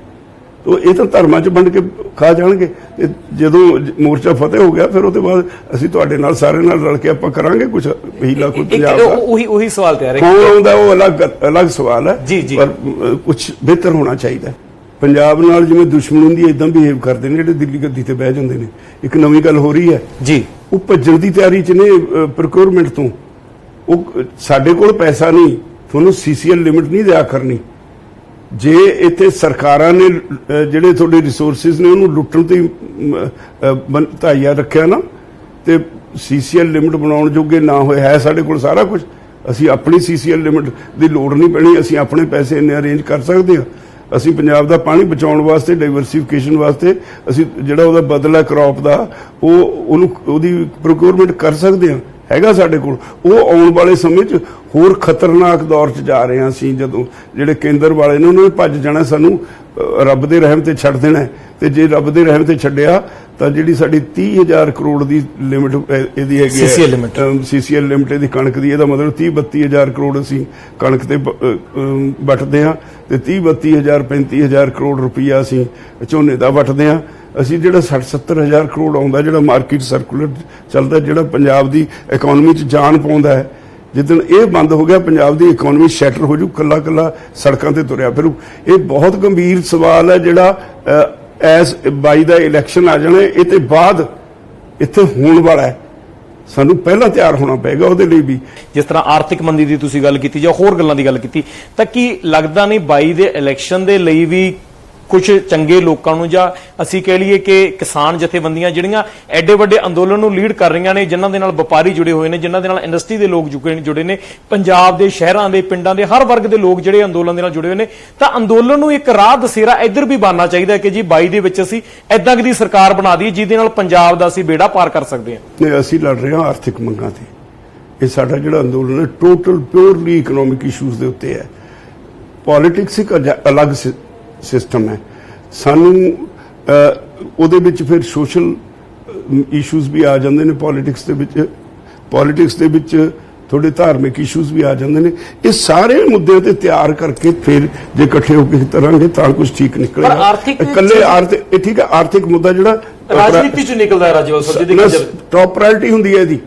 ਤੋ ਇਹ ਤਾਂ ਧਰਮਾਂ 'ਚ ਵੰਡ ਕੇ ਖਾ ਜਾਣਗੇ। ਤੇ ਜਦੋਂ ਮੋਰਚਾ ਫਤਿਹ ਹੋ ਗਿਆ ਫਿਰ ਉਹਦੇ ਬਾਅਦ ਅਸੀਂ ਤੁਹਾਡੇ ਨਾਲ ਸਾਰੇ ਨਾਲ ਰਲ ਕੇ ਆਪਾਂ ਕਰਾਂਗੇ ਕੁਝ ਹੀਲਾ ਕੋਈ ਪੰਜਾਬ ਦਾ। ਉਹੀ ਸਵਾਲ ਤਿਆਰ ਹੈ। ਕੌਣ ਆਉਂਦਾ ਉਹ ਅਲੱਗ ਸਵਾਲ ਹੈ, ਪਰ ਕੁਝ ਬਿਹਤਰ ਹੋਣਾ ਚਾਹੀਦਾ। ਪੰਜਾਬ ਨਾਲ ਜਿਵੇਂ ਦੁਸ਼ਮਣ ਹੁੰਦੀ ਹੈ ਇਦਾਂ ਬਿਹੇਵ ਕਰਦੇ ਨੇ ਜਿਹੜੇ ਦਿੱਲੀ ਗੱਦੀ ਤੇ ਬਹਿ ਜਾਂਦੇ ਨੇ। ਇੱਕ ਨਵੀਂ ਗੱਲ ਹੋ ਰਹੀ ਹੈ ਜੀ, ਉਹ ਭੱਜਣ ਦੀ ਤਿਆਰੀ 'ਚ ਨੇ ਪ੍ਰੋਕਿਉਰਮੈਂਟ ਤੋਂ। ਉਹ ਸਾਡੇ ਕੋਲ ਪੈਸਾ ਨਹੀਂ, ਤੁਹਾਨੂੰ ਸੀਸੀਐਲ ਲਿਮਿਟ ਨਹੀਂ ਦਿਆ ਕਰਨੀ। ਜੇ ਇੱਥੇ ਸਰਕਾਰਾਂ ਨੇ ਜਿਹੜੇ ਤੁਹਾਡੇ ਰਿਸੋਰਸਿਸ ਨੇ ਉਹਨੂੰ ਲੁੱਟਣ ਤੇ ਧਾਈਆ ਰੱਖਿਆ ਨਾ, ਤੇ ਸੀਸੀਐਲ ਲਿਮਿਟ ਬਣਾਉਣ ਜੋਗੇ ਨਾ ਹੋਏ, ਹੈ ਸਾਡੇ ਕੋਲ ਸਾਰਾ ਕੁਝ। ਅਸੀਂ ਆਪਣੀ ਸੀਸੀਐਲ ਲਿਮਿਟ ਦੀ ਲੋੜ ਨਹੀਂ ਪੈਣੀ, ਅਸੀਂ ਆਪਣੇ ਪੈਸੇ ਇੰਨੇ ਅਰੇਂਜ ਕਰ ਸਕਦੇ ਹਾਂ। ਅਸੀਂ ਪੰਜਾਬ ਦਾ ਪਾਣੀ ਬਚਾਉਣ ਵਾਸਤੇ, ਡਾਈਵਰਸੀਫਿਕੇਸ਼ਨ ਵਾਸਤੇ ਅਸੀਂ ਜਿਹੜਾ ਉਹਦਾ ਬਦਲਾ ਕ੍ਰੌਪ ਦਾ ਉਹਦੀ ਪ੍ਰੋਕਿਉਰਮੈਂਟ ਕਰ ਸਕਦੇ ਹਾਂ, ਹੈਗਾ ਸਾਡੇ ਕੋਲ। ਉਹ ਆਉਣ ਵਾਲੇ ਸਮੇਂ 'ਚ ਹੋਰ ਖਤਰਨਾਕ ਦੌਰ 'ਚ ਜਾ ਰਹੇ ਹਾਂ ਅਸੀਂ, ਜਦੋਂ ਜਿਹੜੇ ਕੇਂਦਰ ਵਾਲੇ ਨੇ ਉਹਨਾਂ ਨੇ ਭੱਜ ਜਾਣਾ, ਸਾਨੂੰ ਰੱਬ ਦੇ ਰਹਿਮ ਤੇ ਛੱਡ ਦੇਣਾ। ਤੇ ਜੇ ਰੱਬ ਦੇ ਰਹਿਮ ਤੇ ਛੱਡਿਆ ਤਾਂ ਜਿਹੜੀ ਸਾਡੀ 30,000 ਕਰੋੜ ਦੀ ਲਿਮਿਟ ਇਹਦੀ ਹੈਗੀ ਸੀਸੀਐਲ ਲਿਮਿਟ ਇਹਦੀ ਕਣਕ ਦੀ, ਇਹਦਾ ਮਤਲਬ 30-32,000 ਕਰੋੜ ਅਸੀਂ ਕਣਕ ਤੇ ਵੱਟਦੇ ਹਾਂ ਤੇ 30-32,000 35,000 ਕਰੋੜ ਰੁਪਈਆ ਅਸੀਂ ਝੋਨੇ ਦਾ ਵੱਟਦੇ ਹਾਂ। ਅਸੀਂ ਜਿਹੜਾ 60-70,000 ਕਰੋੜ ਆਉਂਦਾ, ਜਿਹੜਾ ਮਾਰਕੀਟ ਸਰਕੂਲਰ ਚੱਲਦਾ, ਜਿਹੜਾ ਪੰਜਾਬ ਦੀ ਇਕਨੋਮੀ 'ਚ ਜਾਨ ਪਾਉਂਦਾ ਹੈ, ਜਿੱਦਣ ਇਹ ਬੰਦ ਹੋ ਗਿਆ ਪੰਜਾਬ ਦੀ ਇਕਨੋਮੀ ਸ਼ੈਟਰ ਹੋ ਜੂ, ਕੱਲਾ ਸੜਕਾਂ ਤੇ ਤੁਰਿਆ ਫਿਰੂ। ਇਹ ਬਹੁਤ ਗੰਭੀਰ ਸਵਾਲ ਹੈ ਜਿਹੜਾ ਐਸ 22 ਦਾ ਇਲੈਕਸ਼ਨ ਆ ਜਾਣਾ, ਇਹ ਤੇ ਬਾਅਦ ਇੱਥੇ ਹੋਣ ਵਾਲਾ ਹੈ। ਸਾਨੂੰ ਪਹਿਲਾਂ ਤਿਆਰ ਹੋਣਾ ਪਏਗਾ ਉਹਦੇ ਲਈ ਵੀ। ਜਿਸ ਤਰ੍ਹਾਂ ਆਰਥਿਕ ਮੰਦੀ ਦੀ ਤੁਸੀਂ ਗੱਲ ਕੀਤੀ ਜਾਂ ਹੋਰ ਗੱਲਾਂ ਦੀ ਗੱਲ ਕੀਤੀ, ਤਾਂ ਕੀ ਲੱਗਦਾ ਨਹੀਂ 22 ਦੇ ਇਲੈਕਸ਼ਨ ਦੇ ਲਈ ਵੀ ਕੁਝ ਚੰਗੇ ਲੋਕਾਂ ਨੂੰ, ਜਾਂ ਅਸੀਂ ਕਹਿ ਲਈਏ ਕਿ ਕਿਸਾਨ ਜਥੇਬੰਦੀਆਂ ਜਿਹੜੀਆਂ ਐਡੇ ਵੱਡੇ ਅੰਦੋਲਨ ਨੂੰ ਲੀਡ ਕਰ ਰਹੀਆਂ ਨੇ, ਜਿਨ੍ਹਾਂ ਦੇ ਨਾਲ ਵਪਾਰੀ ਜੁੜੇ ਹੋਏ ਨੇ, ਜਿਨ੍ਹਾਂ ਦੇ ਨਾਲ ਇੰਡਸਟਰੀ ਦੇ ਲੋਕ ਜੁੜੇ ਨੇ, ਪੰਜਾਬ ਦੇ ਸ਼ਹਿਰਾਂ ਦੇ ਪਿੰਡਾਂ ਦੇ ਹਰ ਵਰਗ ਦੇ ਲੋਕ ਜਿਹੜੇ ਅੰਦੋਲਨ ਦੇ ਨਾਲ ਜੁੜੇ ਹੋਏ ਨੇ, ਤਾਂ ਅੰਦੋਲਨ ਨੂੰ ਇੱਕ ਰਾਹ ਦਸੇਰਾ ਇੱਧਰ ਵੀ ਬਣਨਾ ਚਾਹੀਦਾ ਕਿ ਜੀ 22 ਦੇ ਵਿੱਚ ਅਸੀਂ ਐਦਾਂ ਦੀ ਸਰਕਾਰ ਬਣਾ ਦਈਏ ਜਿਹਦੇ ਨਾਲ ਪੰਜਾਬ ਦਾ ਅਸੀਂ ਬੇੜਾ ਪਾਰ ਕਰ ਸਕਦੇ ਹਾਂ। ਨਹੀਂ, ਅਸੀਂ ਲੜ ਰਹੇ ਹਾਂ ਆਰਥਿਕ ਮੰਗਾਂ ਤੇ। ਇਹ ਸਾਡਾ ਜਿਹੜਾ ਅੰਦੋਲਨ ਹੈ ਟੋਟਲ ਪਿਓਰਲੀ ਇਕਨੋਮਿਕ ਇਸ਼ੂਜ਼ ਦੇ ਉੱਤੇ ਹੈ। ਪੋਲਿਟਿਕਸ ਇੱਕ ਅਲੱਗ ਸਿਸਟਮ ਹੈ। ਸਾਨੂੰ ਉਹਦੇ ਵਿੱਚ ਫਿਰ ਸੋਸ਼ਲ ਇਸ਼ੂਜ਼ ਵੀ ਆ ਜਾਂਦੇ ਨੇ ਪੋਲਿਟਿਕਸ ਦੇ ਵਿੱਚ ਥੋੜੇ ਧਾਰਮਿਕ ਇਸ਼ੂਜ਼ ਵੀ ਆ ਜਾਂਦੇ ਨੇ। ਇਹ ਸਾਰੇ ਮੁੱਦਿਆਂ ਤੇ ਤਿਆਰ ਕਰਕੇ ਫਿਰ ਜੇ ਇਕੱਠੇ ਹੋ ਕੇ ਕਰਾਂਗੇ ਤਾਂ ਕੁਝ ਠੀਕ ਨਿਕਲੇਗਾ। ਇਕੱਲੇ ਆਰਥਿਕ ਠੀਕ ਹੈ, ਆਰਥਿਕ ਮੁੱਦਾ ਜਿਹੜਾ ਰਾਜਨੀਤੀ ਚ ਨਿਕਲਦਾ ਹੈ ਰਾਜਵਲ ਸਾਹਿਬ ਜੀ, ਟੌਪ ਪ੍ਰਾਇੋਰਟੀ ਹੁੰਦੀ ਹੈ ਇਹਦੀ।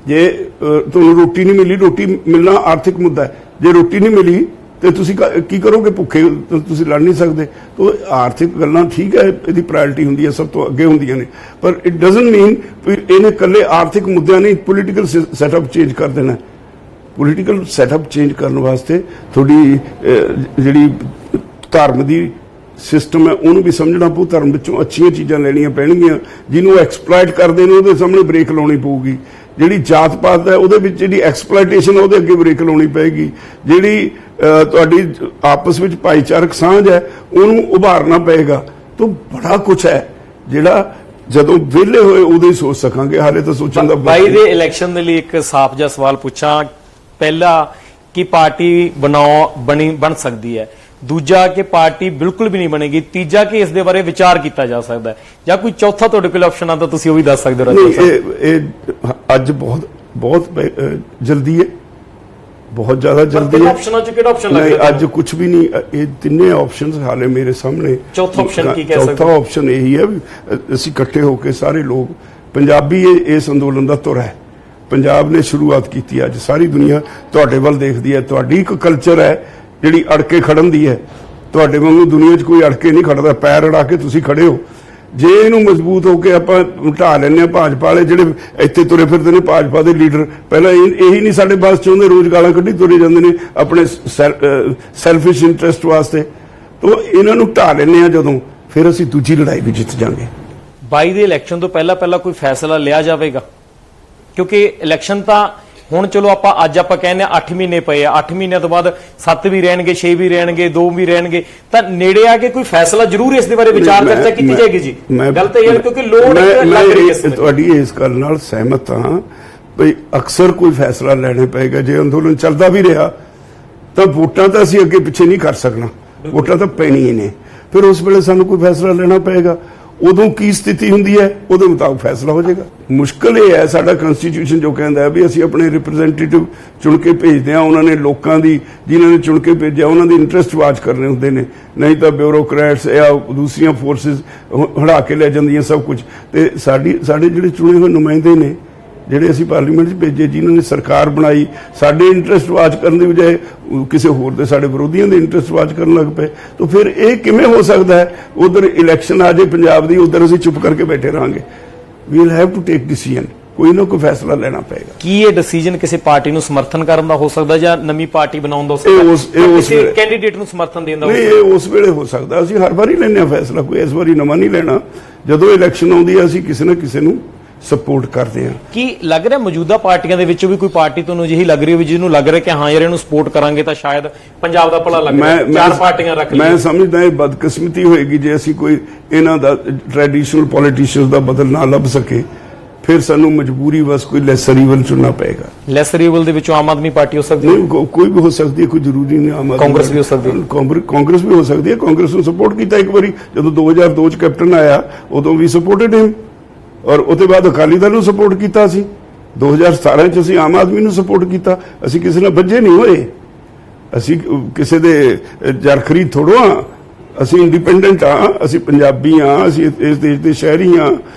ਜੇ ਤੁਹਾਨੂੰ ਰੋਟੀ ਨਹੀਂ ਮਿਲੀ, ਰੋਟੀ ਮਿਲਣਾ ਆਰਥਿਕ ਮੁੱਦਾ ਹੈ। ਜੇ ਰੋਟੀ ਨਹੀਂ ਮਿਲੀ ਤੇ ਤੁਸੀਂ ਕੀ ਕਰੋਗੇ? ਭੁੱਖੇ ਤੁਸੀਂ ਲੜ ਨਹੀਂ ਸਕਦੇ। ਤਾਂ ਆਰਥਿਕ ਗੱਲਾਂ ਠੀਕ ਹੈ, ਇਹਦੀ ਪ੍ਰਾਇੋਰਟੀ ਹੁੰਦੀ ਹੈ, ਸਭ ਤੋਂ ਅੱਗੇ ਹੁੰਦੀਆਂ ਨੇ, ਪਰ ਇਟ ਡਜ਼ਨਟ ਮੀਨ ਇਹਨੇ ਇਕੱਲੇ ਆਰਥਿਕ ਮੁੱਦਿਆਂ ਨਹੀਂ ਪੋਲੀਟੀਕਲ ਸੈਟਅਪ ਚੇਂਜ ਕਰ ਦੇਣਾ। ਪੋਲੀਟੀਕਲ ਸੈਟਅਪ ਚੇਂਜ ਕਰਨ ਵਾਸਤੇ ਤੁਹਾਡੀ ਜਿਹੜੀ ਧਰਮ ਦੀ ਸਿਸਟਮ ਹੈ ਉਹਨੂੰ ਵੀ ਸਮਝਣਾ ਪਊ। ਧਰਮ ਵਿੱਚੋਂ ਅੱਛੀਆਂ ਚੀਜ਼ਾਂ ਲੈਣੀਆਂ ਪੈਣਗੀਆਂ, ਜਿਹਨੂੰ ਐਕਸਪਲੋਇਟ ਕਰਦੇ ਨੇ ਉਹਦੇ ਸਾਹਮਣੇ ਬ੍ਰੇਕ ਲਾਉਣੀ ਪਊਗੀ। ਜਿਹੜੀ ਜਾਤ ਪਾਤ ਹੈ ਉਹਦੇ ਵਿੱਚ ਜਿਹੜੀ ਐਕਸਪਲੋਇਟੇਸ਼ਨ ਉਹਦੇ ਅੱਗੇ ਬ੍ਰੇਕ ਲਾਉਣੀ ਪਏਗੀ। ਜਿਹੜੀ ਤੁਹਾਡੀ ਆਪਸ ਵਿੱਚ ਭਾਈਚਾਰਕ ਸਾਂਝ ਹੈ ਉਹਨੂੰ ਉਭਾਰਨਾ ਪਏਗਾ। ਤਾਂ ਬੜਾ ਕੁਝ ਹੈ ਜਿਹੜਾ ਜਦੋਂ ਵਿਹਲੇ ਹੋਏ ਉਦੋਂ ਹੀ ਸੋਚ ਸਕਾਂਗੇ, ਹਾਲੇ ਤਾਂ ਸੋਚਣ ਦਾ। 22 ਦੇ ਇਲੈਕਸ਼ਨ ਦੇ ਲਈ ਇੱਕ ਸਾਫ਼ ਜਿਹਾ ਸਵਾਲ ਪੁੱਛਾਂ। ਪਹਿਲਾ ਕਿ ਪਾਰਟੀ ਬਣ ਸਕਦੀ ਹੈ, ਦੂਜਾ ਕਿ ਪਾਰਟੀ ਬਿਲਕੁਲ ਵੀ ਨਹੀਂ ਬਣੇਗੀ, ਤੀਜਾ ਕਿ ਇਸ ਦੇ ਬਾਰੇ ਵਿਚਾਰ ਕੀਤਾ ਜਾ ਸਕਦਾ ਹੈ, ਜਾਂ ਕੋਈ ਚੌਥਾ ਤੁਹਾਡੇ ਕੋਲ ਆਪਸ਼ਨ ਆ ਤਾਂ ਤੁਸੀਂ ਉਹ ਵੀ ਦੱਸ ਸਕਦੇ ਹੋ। ਇਹ ਅੱਜ ਬਹੁਤ ਜਲਦੀ ਹੈ, ਬਹੁਤ ਜ਼ਿਆਦਾ ਜਲਦੀ ਹੈ। ਆਪਸ਼ਨਾਂ ਚ ਕਿਹੜਾ ਆਪਸ਼ਨ ਲੱਗਦਾ? ਨਹੀਂ, ਅੱਜ ਕੁਝ ਵੀ ਨਹੀਂ। ਇਹ ਤਿੰਨੇ ਆਪਸ਼ਨਸ ਹਾਲੇ ਮੇਰੇ ਸਾਹਮਣੇ। ਚੌਥਾ ਆਪਸ਼ਨ ਕੀ ਕਹਿ ਸਕਦੇ? ਚੌਥਾ ਆਪਸ਼ਨ ਇਹੀ ਹੈ ਵੀ ਅਸੀਂ ਇਕੱਠੇ ਹੋ ਕੇ ਸਾਰੇ ਲੋਕ, ਪੰਜਾਬੀ ਇਸ ਅੰਦੋਲਨ ਦਾ ਧੁਰ ਹੈ। ਪੰਜਾਬ ਨੇ ਸ਼ੁਰੂਆਤ ਕੀਤੀ, ਅੱਜ ਸਾਰੀ ਦੁਨੀਆ ਤੁਹਾਡੇ ਵੱਲ ਦੇਖਦੀ ਹੈ। ਤੁਹਾਡੀ ਇੱਕ ਕਲਚਰ ਹੈ ਜਿਹੜੀ ਅੜ ਕੇ ਖੜਨ ਦੀ ਹੈ। ਤੁਹਾਡੇ ਵਾਂਗੂ ਦੁਨੀਆ 'ਚ ਕੋਈ ਅੜ ਕੇ ਨਹੀਂ ਖੜਦਾ, ਪੈਰ ਅੜਾ ਕੇ ਤੁਸੀਂ ਖੜੇ ਹੋ। ਜੇ ਇਹਨੂੰ ਮਜ਼ਬੂਤ ਹੋ ਕੇ ਆਪਾਂ ਢਾ ਲੈਂਦੇ ਹਾਂ, ਭਾਜਪਾ ਵਾਲੇ ਜਿਹੜੇ ਇੱਥੇ ਤੁਰੇ ਫਿਰਦੇ ਨੇ, ਭਾਜਪਾ ਦੇ ਲੀਡਰ ਪਹਿਲਾਂ ਇਹੀ ਨਹੀਂ ਸਾਡੇ ਬਸ ਚਾਹੁੰਦੇ, ਰੋਜ਼ ਗਾਲਾਂ ਕੱਢੀ ਤੁਰੇ ਜਾਂਦੇ ਨੇ ਆਪਣੇ ਸੈਲਫਿਸ਼ ਇੰਟਰਸਟ ਵਾਸਤੇ। ਤਾਂ ਇਹਨਾਂ ਨੂੰ ਢਾ ਲੈਂਦੇ ਹਾਂ ਜਦੋਂ, ਫਿਰ ਅਸੀਂ ਦੂਜੀ ਲੜਾਈ ਵੀ ਜਿੱਤ ਜਾਵਾਂਗੇ। 22 ਦੇ ਇਲੈਕਸ਼ਨ ਤੋਂ ਪਹਿਲਾਂ ਕੋਈ ਫੈਸਲਾ ਲਿਆ ਜਾਵੇਗਾ? ਕਿਉਂਕਿ ਇਲੈਕਸ਼ਨ ਤਾਂ ਹੁਣ ਚਲੋ ਅੱਜ ਆਪਾਂ ਕਹਿੰਦੇ 8 ਮਹੀਨੇ ਪਏ ਆ, 8 ਮਹੀਨਿਆਂ ਤੋਂ ਬਾਅਦ 7 ਵੀ ਰਹਿਣਗੇ, 6 ਵੀ ਰਹਿਣਗੇ, 2 ਵੀ ਰਹਿਣਗੇ, ਤਾਂ ਨੇੜੇ ਆ ਕੇ ਕੋਈ ਫੈਸਲਾ ਜ਼ਰੂਰ ਇਸ ਦੇ ਬਾਰੇ ਵਿਚਾਰ ਚਰਚਾ ਕੀਤੀ ਜਾਏਗੀ ਜੀ। ਗੱਲ ਤਾਂ ਇਹ ਹੈ ਕਿਉਂਕਿ ਲੋੜ ਲੱਗ ਰਹੀ ਹੈ। ਤੁਹਾਡੀ ਇਸ ਗੱਲ ਨਾਲ ਸਹਿਮਤ ਹਾਂ ਵੀ ਅਕਸਰ ਕੋਈ ਫੈਸਲਾ ਲੈਣਾ ਪਏਗਾ। ਜੇ ਅੰਦੋਲਨ ਚੱਲਦਾ ਵੀ ਰਿਹਾ ਤਾਂ ਵੋਟਾਂ ਤਾਂ ਅਸੀਂ ਅੱਗੇ ਪਿੱਛੇ ਨਹੀਂ ਕਰ ਸਕਣਾ, ਵੋਟਾਂ ਤਾਂ ਪੈਣੀਆਂ ਨੇ, ਫਿਰ ਉਸ ਵੇਲੇ ਸਾਨੂੰ ਕੋਈ ਫੈਸਲਾ ਲੈਣਾ ਪਏਗਾ। ਉਦੋਂ ਕੀ ਸਥਿਤੀ ਹੁੰਦੀ ਹੈ ਉਹਦੇ ਮੁਤਾਬਕ ਫੈਸਲਾ ਹੋ ਜਾਏਗਾ। ਮੁਸ਼ਕਲ ਇਹ ਹੈ, ਸਾਡਾ ਕਨਸਟੀਟਿਊਸ਼ਨ ਜੋ ਕਹਿੰਦਾ ਹੈ ਵੀ ਅਸੀਂ ਆਪਣੇ ਰਿਪਰੈਜ਼ੈਂਟੇਟਿਵ ਚੁਣ ਕੇ ਭੇਜਦੇ ਹਾਂ, ਉਹਨਾਂ ਨੇ ਲੋਕਾਂ ਦੀ ਜਿਨ੍ਹਾਂ ਨੇ ਚੁਣ ਕੇ ਭੇਜਿਆ ਉਹਨਾਂ ਦੇ ਇੰਟਰਸਟ ਵਾਚ ਕਰਨੇ ਹੁੰਦੇ ਨੇ, ਨਹੀਂ ਤਾਂ ਬਿਊਰੋਕਰੈਟਸ ਜਾਂ ਦੂਸਰੀਆਂ ਫੋਰਸਿਸ ਹੜਾ ਕੇ ਲੈ ਜਾਂਦੀਆਂ ਸਭ ਕੁਝ। ਤੇ ਸਾਡੇ ਜਿਹੜੇ ਚੁਣੇ ਹੋਏ ਨੁਮਾਇੰਦੇ ਨੇ ਜਿਹੜੇ ਅਸੀਂ ਪਾਰਲੀਮੈਂਟ 'ਚ ਭੇਜੇ, ਜਿਨ੍ਹਾਂ ਨੇ ਸਰਕਾਰ ਬਣਾਈ, ਸਾਡੇ ਇੰਟਰਸਟ ਵਾਚ ਕਰਨ ਦੀ ਬਜਾਏ ਕਿਸੇ ਹੋਰ ਦੇ, ਸਾਡੇ ਵਿਰੋਧੀਆਂ ਦੇ ਇੰਟਰਸਟ ਵਾਚ ਕਰਨ ਲੱਗ ਪਏ, ਤਾਂ ਫਿਰ ਇਹ ਕਿਵੇਂ ਹੋ ਸਕਦਾ ਹੈ? ਉਧਰ ਇਲੈਕਸ਼ਨ ਆ ਜਾਏ ਪੰਜਾਬ ਦੀ, ਉਧਰ ਅਸੀਂ ਚੁੱਪ ਕਰਕੇ ਬੈਠੇ ਰਹਾਂਗੇ। We will have to take decision, ਕੋਈ ਨਾ ਕੋਈ ਫੈਸਲਾ ਲੈਣਾ ਪਏਗਾ। ਕੀ ਇਹ ਡਿਸੀਜਨ ਕਿਸੇ ਪਾਰਟੀ ਨੂੰ ਸਮਰਥਨ ਕਰਨ ਦਾ ਹੋ ਸਕਦਾ ਜਾਂ ਨਵੀਂ ਪਾਰਟੀ ਬਣਾਉਣ ਦਾ ਹੋ ਸਕਦਾ? ਕਿਸੇ ਕੈਂਡੀਡੇਟ ਨੂੰ ਸਮਰਥਨ ਦੇਣ ਦਾ? ਨਹੀਂ, ਇਹ ਉਸ ਵੇਲੇ ਹੋ ਸਕਦਾ। ਅਸੀਂ ਹਰ ਵਾਰੀ ਲੈਂਦੇ ਹਾਂ ਫੈਸਲਾ, ਕੋਈ ਇਸ ਵਾਰੀ ਨਵਾਂ ਨਹੀਂ ਲੈਣਾ। ਜਦੋਂ ਇਲੈਕਸ਼ਨ ਆਉਂਦੀ ਹੈ ਅਸੀਂ ਕਿਸੇ ਨਾ ਕਿਸੇ ਨੂੰ ਸਪੋਰਟ ਕਰਦੇ ਹਾਂ। ਕੀ ਲੱਗ ਰਿਹਾ ਮੌਜੂਦਾ ਪਾਰਟੀਆਂ ਦੇ ਵਿੱਚੋਂ ਵੀ ਕੋਈ ਪਾਰਟੀ ਤੁਹਾਨੂੰ ਅਜਿਹੀ ਲੱਗ ਰਹੀ ਹੋਵੇ ਜਿਹਨੂੰ ਲੱਗ ਰਿਹਾ ਕਿ ਹਾਂ ਯਾਰ ਇਹਨੂੰ ਸਪੋਰਟ ਕਰਾਂਗੇ ਤਾਂ ਸ਼ਾਇਦ ਪੰਜਾਬ ਦਾ ਭਲਾ ਲੱਗ ਰਿਹਾ? 4 ਪਾਰਟੀਆਂ ਰੱਖ ਲਈਆਂ। ਮੈਂ ਸਮਝਦਾ ਇਹ ਬਦਕਿਸਮਤੀ ਹੋਏਗੀ ਜੇ ਅਸੀਂ ਕੋਈ ਇਹਨਾਂ ਦਾ ਟ੍ਰੈਡੀਸ਼ਨਲ ਪੋਲੀਟੀਸ਼ੀਅਨਸ ਦਾ ਬਦਲ ਨਾ ਲੱਭ ਸਕੇ, ਫਿਰ ਸਾਨੂੰ ਮਜਬੂਰੀ ਬਸ ਕੋਈ ਲੈਸਰ ਈਵਲ ਚੁਣਨਾ ਪਏਗਾ। ਲੈਸਰ ਈਵਲ ਦੇ ਵਿੱਚੋਂ ਆਮ ਆਦਮੀ ਪਾਰਟੀ ਹੋ ਸਕਦੀ ਹੈ? ਕੋਈ ਵੀ ਹੋ ਸਕਦੀ ਹੈ, ਕੋਈ ਜ਼ਰੂਰੀ ਨਹੀਂ। ਆਮ ਆਦਮੀ ਕਾਂਗਰਸ ਵੀ ਹੋ ਸਕਦੀ ਹੈ? ਕਾਂਗਰਸ ਵੀ ਹੋ ਸਕਦੀ ਹੈ। ਕਾਂਗਰਸ ਨੂੰ ਸਪੋਰਟ ਕੀਤਾ ਇੱਕ ਵਾਰੀ, ਜਦੋਂ 2002 ਚ ਕੈਪਟਨ ਆਇਆ ਉਦੋਂ ਵੀ ਸਪੋਰਟਡ ਹਿਮ, ਔਰ ਉਹਦੇ ਬਾਅਦ ਅਕਾਲੀ ਦਲ ਨੂੰ ਸਪੋਰਟ ਕੀਤਾ ਸੀ। 2017 ਚ ਅਸੀਂ ਆਮ ਆਦਮੀ ਨੂੰ ਸਪੋਰਟ ਕੀਤਾ। ਅਸੀਂ ਕਿਸੇ ਨਾਲ ਬੱਝੇ ਨਹੀਂ ਹੋਏ, ਅਸੀਂ ਕਿਸੇ ਦੇ ਜਰਖਰੀ ਥੋੜੋ ਆ, ਅਸੀਂ ਇੰਡੀਪੈਂਡੈਂਟ ਆ, ਅਸੀਂ ਪੰਜਾਬੀ ਆ, ਅਸੀਂ ਇਸ ਦੇਸ਼ ਦੇ ਸ਼ਹਿਰੀ ਆ।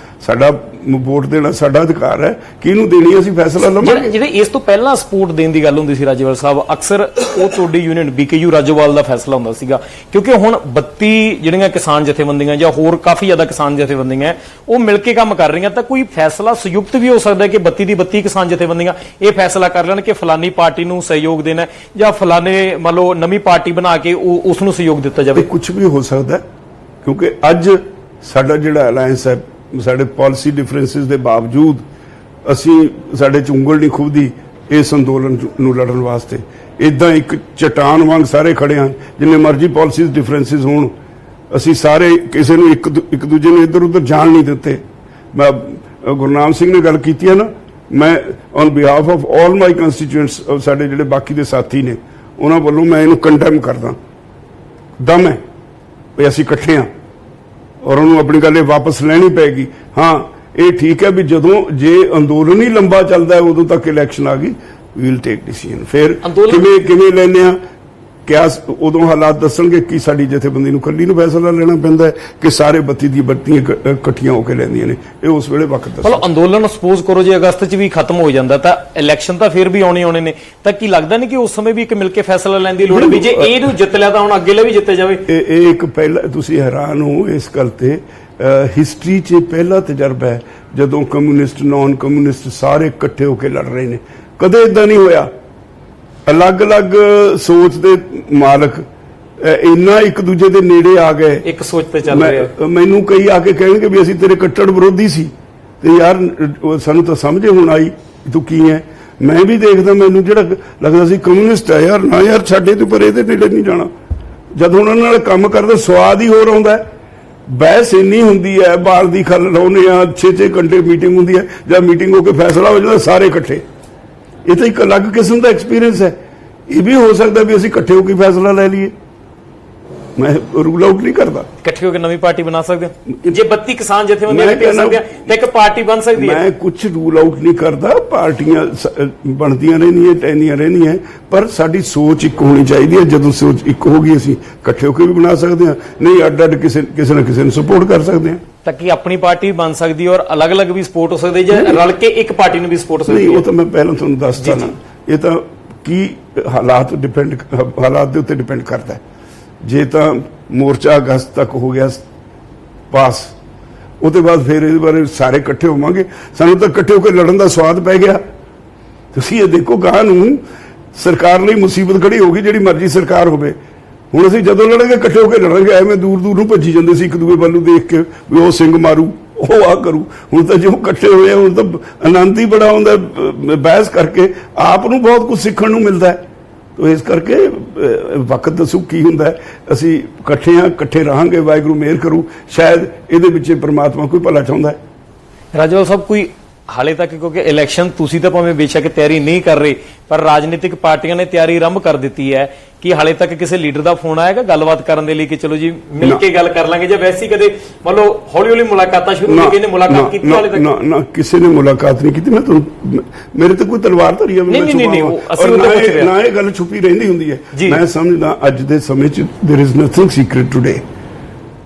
ਸਾਡਾ ਵੋਟ ਦੇਣਾ ਸਾਡਾ ਅਧਿਕਾਰ ਹੈ, ਕਿਹਨੂੰ ਦੇਣੀ ਅਸੀਂ ਫੈਸਲਾ ਲਵਾਂਗੇ। ਜਿਹੜੇ ਇਸ ਤੋਂ ਪਹਿਲਾਂ ਸਪੋਰਟ ਦੇਣ ਦੀ ਗੱਲ ਹੁੰਦੀ ਸੀ ਰਾਜੇਵਾਲ ਸਾਹਿਬ, ਅਕਸਰ ਉਹ ਤੁਹਾਡੀ ਯੂਨੀਅਨ BKU ਰਾਜੋਵਾਲ ਦਾ ਫੈਸਲਾ ਹੁੰਦਾ ਸੀਗਾ, ਕਿਉਂਕਿ ਹੁਣ 32 ਜਿਹੜੀਆਂ ਕਿਸਾਨ ਜਥੇਬੰਦੀਆਂ ਜਾਂ ਹੋਰ ਕਾਫੀ ਜ਼ਿਆਦਾ ਕਿਸਾਨ ਜਥੇਬੰਦੀਆਂ ਉਹ ਮਿਲ ਕੇ ਕੰਮ ਕਰ ਰਹੀਆਂ, ਤਾਂ ਕੋਈ ਫੈਸਲਾ ਸੰਯੁਕਤ ਵੀ ਹੋ ਸਕਦਾ ਹੈ ਕਿ 32 ਦੀ 32 ਕਿਸਾਨ ਜਥੇਬੰਦੀਆਂ ਇਹ ਫੈਸਲਾ ਕਰ ਲੈਣ ਕਿ ਫਲਾਨੀ ਪਾਰਟੀ ਨੂੰ ਸਹਿਯੋਗ ਦੇਣਾ ਜਾਂ ਫਲਾਨੇ ਮੰਨ ਲਓ ਨਵੀਂ ਪਾਰਟੀ ਬਣਾ ਕੇ ਉਸ ਨੂੰ ਸਹਿਯੋਗ ਦਿੱਤਾ ਜਾਵੇ। ਕੁਝ ਵੀ ਹੋ ਸਕਦਾ, ਕਿਉਂਕਿ ਅੱਜ ਸਾਡਾ ਜਿਹੜਾ ਅਲਾਇੰਸ ਹੈ, ਸਾਡੇ ਪਾਲਿਸੀ ਡਿਫਰੈਂਸਿਸ ਦੇ ਬਾਵਜੂਦ ਅਸੀਂ ਸਾਡੇ 'ਚ ਉਂਗਲ ਨਹੀਂ ਖੁੱਭਦੀ ਇਸ ਅੰਦੋਲਨ ਨੂੰ ਲੜਨ ਵਾਸਤੇ। ਇਦਾਂ ਇੱਕ ਚਟਾਨ ਵਾਂਗ ਸਾਰੇ ਖੜੇ ਹਾਂ, ਜਿੰਨੇ ਮਰਜ਼ੀ ਪਾਲਿਸੀ ਡਿਫਰੈਂਸਿਸ ਹੋਣ, ਅਸੀਂ ਸਾਰੇ ਕਿਸੇ ਨੂੰ ਇੱਕ ਦੂਜੇ ਨੂੰ ਇੱਧਰ ਉੱਧਰ ਜਾਣ ਨਹੀਂ ਦਿੱਤੇ। ਮੈਂ ਗੁਰਨਾਮ ਸਿੰਘ ਨੇ ਗੱਲ ਕੀਤੀ ਹੈ ਨਾ, ਮੈਂ ਔਨ ਬਿਹਾਫ ਆਫ ਆਲ ਮਾਈ ਕੰਸਟੀਚੁਐਂਟਸ, ਸਾਡੇ ਜਿਹੜੇ ਬਾਕੀ ਦੇ ਸਾਥੀ ਨੇ ਉਹਨਾਂ ਵੱਲੋਂ ਮੈਂ ਇਹਨੂੰ ਕੰਡੈਮ ਕਰਦਾ। ਦਮ ਹੈ ਵੀ ਅਸੀਂ ਇਕੱਠੇ ਹਾਂ ਔਰ ਉਹਨੂੰ ਆਪਣੀ ਗੱਲ ਇਹ ਵਾਪਸ ਲੈਣੀ ਪੈਗੀ। ਹਾਂ, ਇਹ ਠੀਕ ਹੈ ਵੀ ਜਦੋਂ ਜੇ ਅੰਦੋਲਨ ਹੀ ਲੰਬਾ ਚੱਲਦਾ ਹੈ ਉਦੋਂ ਤੱਕ ਇਲੈਕਸ਼ਨ ਆ ਗਈ, ਵੀ ਵਿਲ ਟੇਕ ਡਿਸੀਜਨ। ਫਿਰ ਕਿਵੇਂ ਲੈਣੇ ਆ, ਕਿਆ ਉਦੋਂ ਹਾਲਾਤ ਦੱਸਣਗੇ ਕਿ ਸਾਡੀ ਜਥੇਬੰਦੀ ਨੂੰ ਇਕੱਲੀ ਨੂੰ ਫੈਸਲਾ ਲੈਣਾ ਪੈਂਦਾ ਹੈ ਕਿ ਸਾਰੇ 32 ਦੀ 32 ਇਕੱਠੀਆਂ ਹੋ ਕੇ ਲੈਂਦੀਆਂ ਨੇ, ਇਹ ਉਸ ਵੇਲੇ ਵਕਤ ਦੱਸੋ। ਮਤਲਬ ਅੰਦੋਲਨ ਸਪੋਜ਼ ਕਰੋ ਜੇ ਅਗਸਤ 'ਚ ਵੀ ਖਤਮ ਹੋ ਜਾਂਦਾ ਤਾਂ ਇਲੈਕਸ਼ਨ ਤਾਂ ਫਿਰ ਵੀ ਆਉਣੇ ਨੇ, ਤਾਂ ਕੀ ਲੱਗਦਾ ਨਹੀਂ ਕਿ ਉਸ ਸਮੇਂ ਵੀ ਇੱਕ ਮਿਲ ਕੇ ਫੈਸਲਾ ਲੈਣ ਦੀ ਲੋੜ ਹੈ ਵੀ ਜੇ ਇਹਨੂੰ ਜਿੱਤ ਲਿਆ ਤਾਂ ਹੁਣ ਅੱਗੇਲੇ ਵੀ ਜਿੱਤੇ ਜਾਵੇ? ਇਹ ਇੱਕ ਪਹਿਲਾ, ਤੁਸੀਂ ਹੈਰਾਨ ਹੋ ਇਸ ਗੱਲ ਤੇ, ਹਿਸਟਰੀ 'ਚ ਪਹਿਲਾ ਤਜਰਬਾ ਹੈ ਜਦੋਂ ਕਮਿਊਨਿਸਟ ਨਾਨ ਕਮਿਊਨਿਸਟ ਸਾਰੇ ਇਕੱਠੇ ਹੋ ਕੇ ਲੜ ਰਹੇ ਨੇ। ਕਦੇ ਇਦਾਂ ਨਹੀਂ ਹੋਇਆ। ਅਲੱਗ-ਅਲੱਗ ਸੋਚ ਦੇ ਮਾਲਕ ਇੰਨਾ ਇੱਕ ਦੂਜੇ ਦੇ ਨੇੜੇ ਆ ਗਏ, ਇੱਕ ਸੋਚ ਤੇ ਚੱਲ ਰਹੇ। ਮੈਨੂੰ ਕਈ ਆ ਕੇ ਕਹਿਣਗੇ ਵੀ ਅਸੀਂ ਤੇਰੇ ਕੱਟੜ ਵਿਰੋਧੀ ਸੀ, ਤੇ ਯਾਰ ਸਾਨੂੰ ਤਾਂ ਸਮਝੇ ਹੁਣ ਆਈ ਤੂੰ ਕੀ ਹੈ। ਮੈਂ ਵੀ ਦੇਖਦਾ, ਮੈਨੂੰ ਜਿਹੜਾ ਲੱਗਦਾ ਸੀ ਕਮਿਊਨਿਸਟ ਹੈ, ਯਾਰ ਨਾ ਯਾਰ ਛੱਡੇ ਤੂੰ, ਪਰ ਇਹਦੇ ਨੇੜੇ ਨਹੀਂ ਜਾਣਾ। ਜਦ ਉਹਨਾਂ ਨਾਲ ਕੰਮ ਕਰਦਾ ਸਵਾਦ ਹੀ ਹੋਰ ਆਉਂਦਾ। ਬਹਿਸ ਇੰਨੀ ਹੁੰਦੀ ਹੈ, ਬਾਹਰ ਦੀ ਖੱਲ ਲਾਉਂਦੇ ਆ, 6-6 ਘੰਟੇ ਮੀਟਿੰਗ ਹੁੰਦੀ ਹੈ, ਜਦ ਮੀਟਿੰਗ ਹੋ ਕੇ ਫੈਸਲਾ ਹੋ ਜਾਂਦਾ ਸਾਰੇ ਇਕੱਠੇ। ਇਹ ਤਾਂ ਇੱਕ ਅਲੱਗ ਕਿਸਮ ਦਾ ਐਕਸਪੀਰੀਅੰਸ ਹੈ। ਇਹ ਵੀ ਹੋ ਸਕਦਾ ਵੀ ਅਸੀਂ ਇਕੱਠੇ ਹੋ ਕੇ ਫੈਸਲਾ ਲੈ ਲਈਏ, ਮੈਂ ਰੂਲ ਆਊਟ ਨਹੀਂ ਕਰਦਾ। ਇਕੱਠੇ ਹੋ ਕੇ ਨਵੀਂ ਪਾਰਟੀ ਬਣਾ ਸਕਦੇ ਹੋ ਜੇ 32 ਕਿਸਾਨ ਜਥੇਬੰਦੀਆਂ ਇਕੱਠੇ ਸਕਦੇ ਆ ਤਾਂ ਇੱਕ ਪਾਰਟੀ ਬਣ ਸਕਦੀ ਹੈ। ਮੈਂ ਕੁਝ ਰੂਲ ਆਊਟ ਨਹੀਂ ਕਰਦਾ, ਪਾਰਟੀਆਂ ਬਣਦੀਆਂ ਰਹਿੰਦੀਆਂ, ਟੈਂਦੀਆਂ ਰਹਿੰਦੀਆਂ, ਪਰ ਸਾਡੀ ਸੋਚ ਇੱਕ ਹੋਣੀ ਚਾਹੀਦੀ ਹੈ। ਜਦੋਂ ਸੋਚ ਇੱਕ ਹੋ ਗਈ ਅਸੀਂ ਇਕੱਠੇ ਹੋ ਕੇ ਵੀ ਬਣਾ ਸਕਦੇ ਹਾਂ, ਨਹੀਂ ਅੱਡ-ਅੱਡ ਕਿਸੇ ਨਾ ਕਿਸੇ ਨੂੰ ਸਪੋਰਟ ਕਰ ਸਕਦੇ ਹਾਂ। ਤਾਂ ਕਿ ਆਪਣੀ ਪਾਰਟੀ ਬਣ ਸਕਦੀ ਹੈ ਔਰ ਅਲੱਗ-ਅਲੱਗ ਵੀ ਸਪੋਰਟ ਹੋ ਸਕਦੀ ਹੈ, ਜਾਂ ਰਲ ਕੇ ਇੱਕ ਪਾਰਟੀ ਨੂੰ ਵੀ ਸਪੋਰਟ ਹੋ ਸਕਦੀ ਹੈ? ਨਹੀਂ, ਉਹ ਤਾਂ ਮੈਂ ਪਹਿਲਾਂ ਤੁਹਾਨੂੰ ਦੱਸਦਾ ਨਾ, ਇਹ ਤਾਂ ਕੀ ਹਾਲਾਤ ਦੇ ਉੱਤੇ ਡਿਪੈਂਡ ਕਰਦਾ ਹੈ। ਜੇ ਤਾਂ ਮੋਰਚਾ ਅਗਸਤ ਤੱਕ ਹੋ ਗਿਆ ਪਾਸ, ਉਹਦੇ ਬਾਅਦ ਫਿਰ ਇਹਦੇ ਬਾਰੇ ਸਾਰੇ ਇਕੱਠੇ ਹੋਵਾਂਗੇ। ਸਾਨੂੰ ਤਾਂ ਇਕੱਠੇ ਹੋ ਕੇ ਲੜਨ ਦਾ ਸਵਾਦ ਪੈ ਗਿਆ। ਤੁਸੀਂ ਇਹ ਦੇਖੋ, ਗਾਹ ਨੂੰ ਸਰਕਾਰ ਲਈ ਮੁਸੀਬਤ ਖੜੀ ਹੋ ਗਈ, ਜਿਹੜੀ ਮਰਜ਼ੀ ਸਰਕਾਰ ਹੋਵੇ। ਹੁਣ ਅਸੀਂ ਜਦੋਂ ਲੜਾਂਗੇ ਇਕੱਠੇ ਹੋ ਕੇ ਲੜਾਂਗੇ। ਐਵੇਂ ਦੂਰ ਦੂਰ ਨੂੰ ਭੱਜੀ ਜਾਂਦੇ ਸੀ ਇੱਕ ਦੂਏ ਵੱਲ ਨੂੰ ਦੇਖ ਕੇ ਵੀ ਉਹ ਸਿੰਘ ਮਾਰੂ, ਉਹ ਆ ਕਰੂ। ਹੁਣ ਤਾਂ ਜੋ ਇਕੱਠੇ ਹੋਏ ਆ, ਹੁਣ ਤਾਂ ਆਨੰਦ ਹੀ ਬੜਾ ਆਉਂਦਾ ਬਹਿਸ ਕਰਕੇ, ਆਪ ਨੂੰ ਬਹੁਤ ਕੁਝ ਸਿੱਖਣ ਨੂੰ ਮਿਲਦਾ ਹੈ। ਤੋ ਇਸ ਕਰਕੇ ਵਕਤ ਦੱਸੂ ਕੀ ਹੁੰਦਾ ਹੈ। ਅਸੀਂ ਇਕੱਠੇ ਹਾਂ, ਇਕੱਠੇ ਰਹਾਂਗੇ, ਵਾਹਿਗੁਰੂ ਮਿਹਰ ਕਰੂ। ਸ਼ਾਇਦ ਇਹਦੇ ਵਿੱਚ ਪ੍ਰਮਾਤਮਾ ਕੋਈ ਭਲਾ ਚਾਹੁੰਦਾ ਹੈ। ਰਾਜੇਵਾਲ ਸਾਹਿਬ, ਕੋਈ ਹਾਲੇ ਤੱਕ, ਕਿਉਂਕਿ ਇਲੈਕਸ਼ਨ ਤੁਸੀਂ ਤਾਂ ਭਾਵੇਂ ਬੇਸ਼ੱਕ ਤਿਆਰੀ ਨਹੀਂ ਕਰ ਰਹੇ, ਪਰ ਰਾਜਨੀਤਿਕ ਪਾਰਟੀਆਂ ਨੇ ਤਿਆਰੀ ਆਰੰਭ ਕਰ ਦਿੱਤੀ ਹੈ, ਕਿ ਹਾਲੇ ਤੱਕ ਕਿਸੇ ਲੀਡਰ ਦਾ ਫੋਨ ਆਏਗਾ ਗੱਲਬਾਤ ਕਰਨ ਦੇ ਲਈ ਕਿ ਚਲੋ ਜੀ ਮਿਲ ਕੇ ਗੱਲ ਕਰ ਲਾਂਗੇ, ਜਾਂ ਵੈਸੇ ਕਦੇ ਮੰਨ ਲਓ ਹੌਲੀ ਹੌਲੀ ਮੁਲਾਕਾਤਾਂ ਸ਼ੁਰੂ ਹੋ ਗਈਆਂ ਨੇ, ਮੁਲਾਕਾਤ ਕੀਤੀ ਹਾਲੇ ਤੱਕ? ਨਾ, ਕਿਸੇ ਨੇ ਮੁਲਾਕਾਤ ਨਹੀਂ ਕੀਤੀ। ਮੈਂ ਤੁਹਾਨੂੰ, ਮੇਰੇ ਤੇ ਕੋਈ ਤਲਵਾਰ ਧਰੀ ਹੈ, ਨਹੀਂ, ਨਾ ਇਹ ਗੱਲ ਛੁਪੀ ਰਹਿੰਦੀ ਹੁੰਦੀ ਹੈ। ਮੈਂ ਸਮਝਦਾ ਅੱਜ ਦੇ ਸਮੇਂ 'ਚ there is nothing secret today।